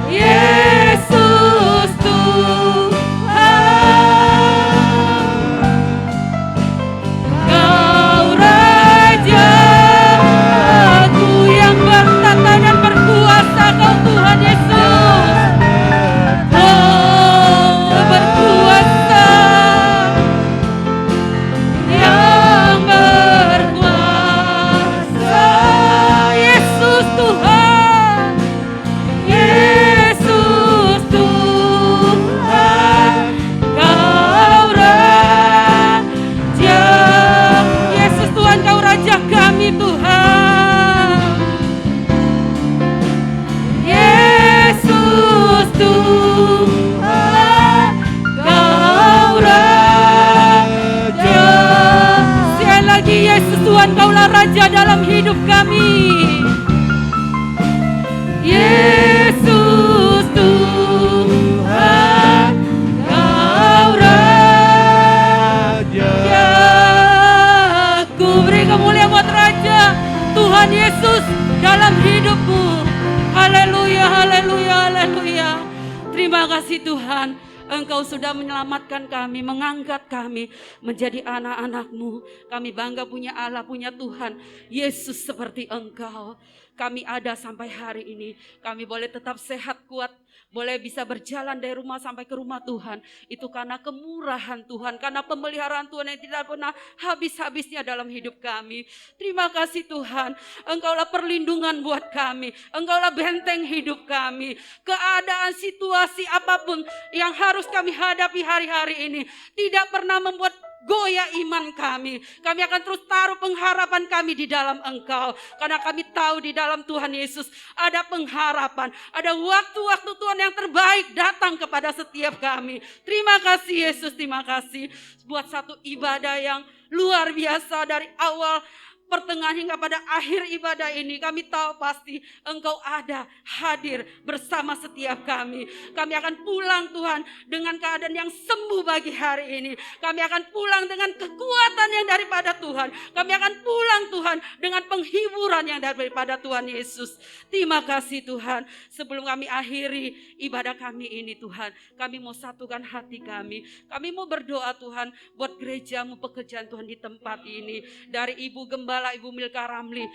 Yesus Tuhan. Kau Raja dan berkuasa, Kau Tuhan Yesus. Oh, berkuasa, yang berkuasa, Yesus Tuhan, Yesus Tuhan, Kau Raja, Yesus Tuhan, Kau Raja kami Tuhan. Tuhan, Kau Raja. Sekali lagi Yesus Tuhan, Kaulah Raja dalam hidup kami. Yesus Tuhan, Kau Raja. Ku beri kemuliaan buat Raja Tuhan Yesus dalam hidupmu. Haleluya, haleluya, haleluya. Terima kasih Tuhan, Engkau sudah menyelamatkan kami, mengangkat kami menjadi anak-anak-Mu. Kami bangga punya Allah, punya Tuhan Yesus seperti Engkau. Kami ada sampai hari ini, kami boleh tetap sehat, kuat, boleh bisa berjalan dari rumah sampai ke rumah Tuhan. Itu karena kemurahan Tuhan, karena pemeliharaan Tuhan yang tidak pernah habis-habisnya dalam hidup kami. Terima kasih Tuhan, Engkaulah perlindungan buat kami, Engkaulah benteng hidup kami. Keadaan, situasi apapun yang harus kami hadapi hari-hari ini tidak pernah membuat goyah iman kami. Kami akan terus taruh pengharapan kami di dalam Engkau. Karena kami tahu di dalam Tuhan Yesus ada pengharapan. Ada waktu-waktu Tuhan yang terbaik datang kepada setiap kami. Terima kasih Yesus, terima kasih. Buat satu ibadah yang luar biasa dari awal pertengahan hingga pada akhir ibadah ini, kami tahu pasti Engkau ada, hadir bersama setiap kami. Kami akan pulang Tuhan dengan keadaan yang sembuh bagi hari ini. Kami akan pulang dengan kekuatan yang daripada Tuhan. Kami akan pulang Tuhan dengan penghiburan yang daripada Tuhan Yesus. Terima kasih Tuhan. Sebelum kami akhiri ibadah kami ini Tuhan, kami mau satukan hati kami. Kami mau berdoa Tuhan buat gerejamu, pekerjaan Tuhan di tempat ini. Dari Ibu Gembala, Ibu Milka Ramli,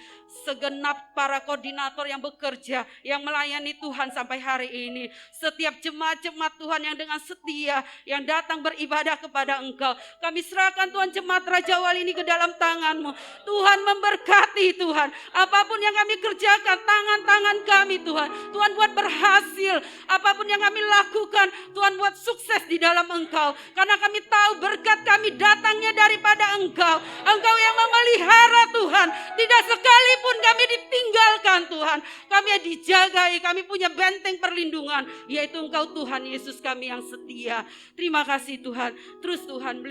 segenap para koordinator yang bekerja, yang melayani Tuhan sampai hari ini. Setiap jemaat-jemaat Tuhan yang dengan setia, yang datang beribadah kepada Engkau. Kami serahkan Tuhan jemaat Raja Wali ini ke dalam tangan-Mu. Tuhan memberkati Tuhan. Apapun yang kami kerjakan, tangan-tangan kami Tuhan. Tuhan buat berhasil. Apapun yang kami lakukan, Tuhan buat sukses di dalam Engkau. Karena kami tahu berkat kami datangnya daripada Engkau. Engkau yang memelihara Tuhan. Tidak sekalipun kami ditinggalkan Tuhan. Kami dijagai, kami punya benteng perlindungan. Yaitu Engkau Tuhan Yesus kami yang setia. Terima kasih Tuhan. Terus Tuhan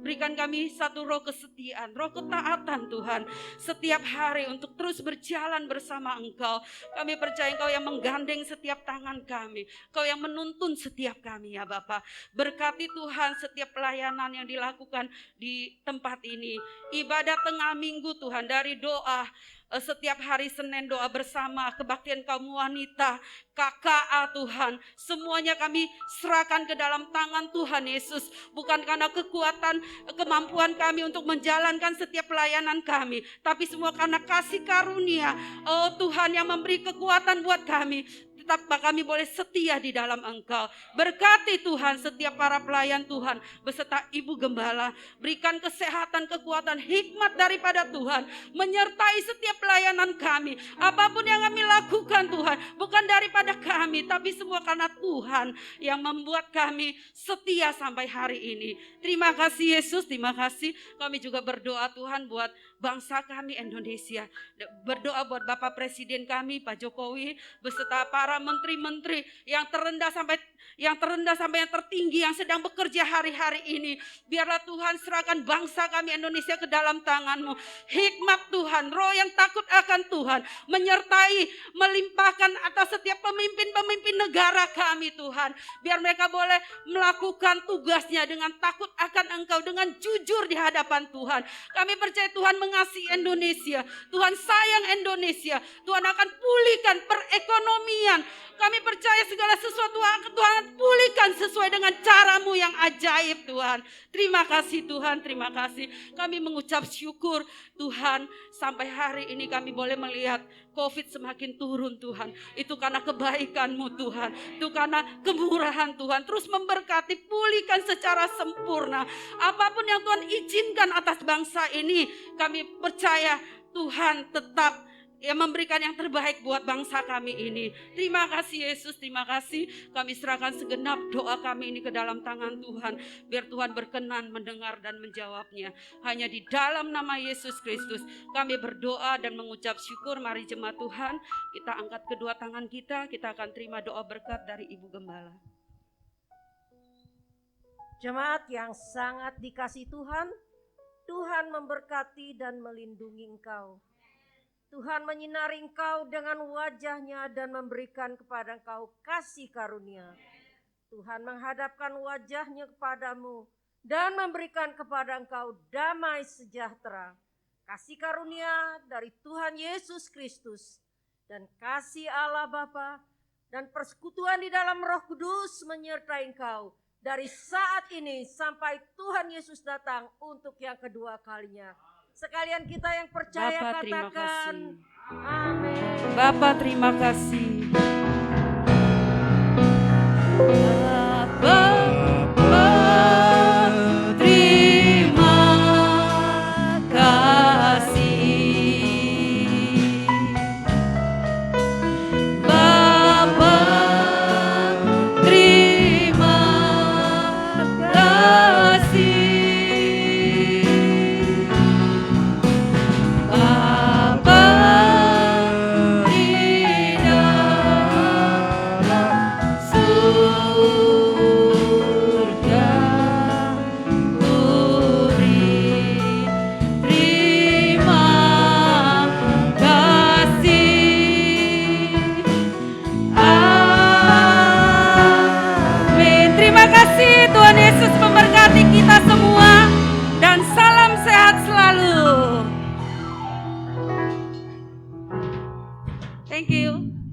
berikan kami satu roh kesetiaan, roh ketaatan Tuhan. Setiap hari untuk terus berjalan bersama Engkau. Kami percaya Engkau yang menggandeng setiap tangan kami. Engkau yang menuntun setiap kami ya Bapa. Berkati Tuhan setiap pelayanan yang dilakukan di tempat ini. Ibadah tengah minggu Tuhan, dari doa setiap hari Senin doa bersama, kebaktian kaum wanita, KKA Tuhan, semuanya kami serahkan ke dalam tangan Tuhan Yesus. Bukan karena kekuatan, kemampuan kami untuk menjalankan setiap pelayanan kami, tapi semua karena kasih karunia, oh Tuhan yang memberi kekuatan buat kami. Tetap kami boleh setia di dalam Engkau. Berkati Tuhan setiap para pelayan Tuhan beserta Ibu Gembala. Berikan kesehatan, kekuatan, hikmat daripada Tuhan. Menyertai setiap pelayanan kami. Apapun yang kami lakukan Tuhan, bukan daripada kami, tapi semua karena Tuhan yang membuat kami setia sampai hari ini. Terima kasih Yesus, terima kasih. Kami juga berdoa Tuhan buat bangsa kami Indonesia. Berdoa buat Bapak Presiden kami Pak Jokowi beserta para menteri-menteri yang terendah sampai yang tertinggi yang sedang bekerja hari-hari ini. Biarlah Tuhan serahkan bangsa kami Indonesia ke dalam tangan-Mu. Hikmat Tuhan, roh yang takut akan Tuhan menyertai, melimpahkan atas setiap pemimpin-pemimpin negara kami Tuhan. Biar mereka boleh melakukan tugasnya dengan takut akan Engkau, dengan jujur di hadapan Tuhan. Kami percaya Tuhan mengasihi Indonesia. Tuhan sayang Indonesia. Tuhan akan pulihkan perekonomian. Kami percaya segala sesuatu Tuhan pulihkan sesuai dengan cara-Mu yang ajaib Tuhan. Terima kasih Tuhan, terima kasih. Kami mengucap syukur Tuhan, sampai hari ini kami boleh melihat COVID semakin turun Tuhan. Itu karena kebaikan-Mu Tuhan. Itu karena kemurahan Tuhan. Terus memberkati, pulihkan secara sempurna. Apapun yang Tuhan izinkan atas bangsa ini, kami percaya Tuhan tetap yang memberikan yang terbaik buat bangsa kami ini. Terima kasih Yesus, terima kasih. Kami serahkan segenap doa kami ini ke dalam tangan Tuhan. Biar Tuhan berkenan mendengar dan menjawabnya. Hanya di dalam nama Yesus Kristus kami berdoa dan mengucap syukur. Mari jemaat Tuhan, kita angkat kedua tangan kita akan terima doa berkat dari Ibu Gembala. Jemaat yang sangat dikasihi Tuhan, Tuhan memberkati dan melindungi engkau. Tuhan menyinari engkau dengan wajah-Nya dan memberikan kepada engkau kasih karunia. Tuhan menghadapkan wajah-Nya kepadamu dan memberikan kepada engkau damai sejahtera. Kasih karunia dari Tuhan Yesus Kristus dan kasih Allah Bapa dan persekutuan di dalam Roh Kudus menyertai engkau dari saat ini sampai Tuhan Yesus datang untuk yang kedua kalinya. Sekalian kita yang percaya Bapak, terima katakan kasih. amin. Bapak terima kasih. Yesus Thank you.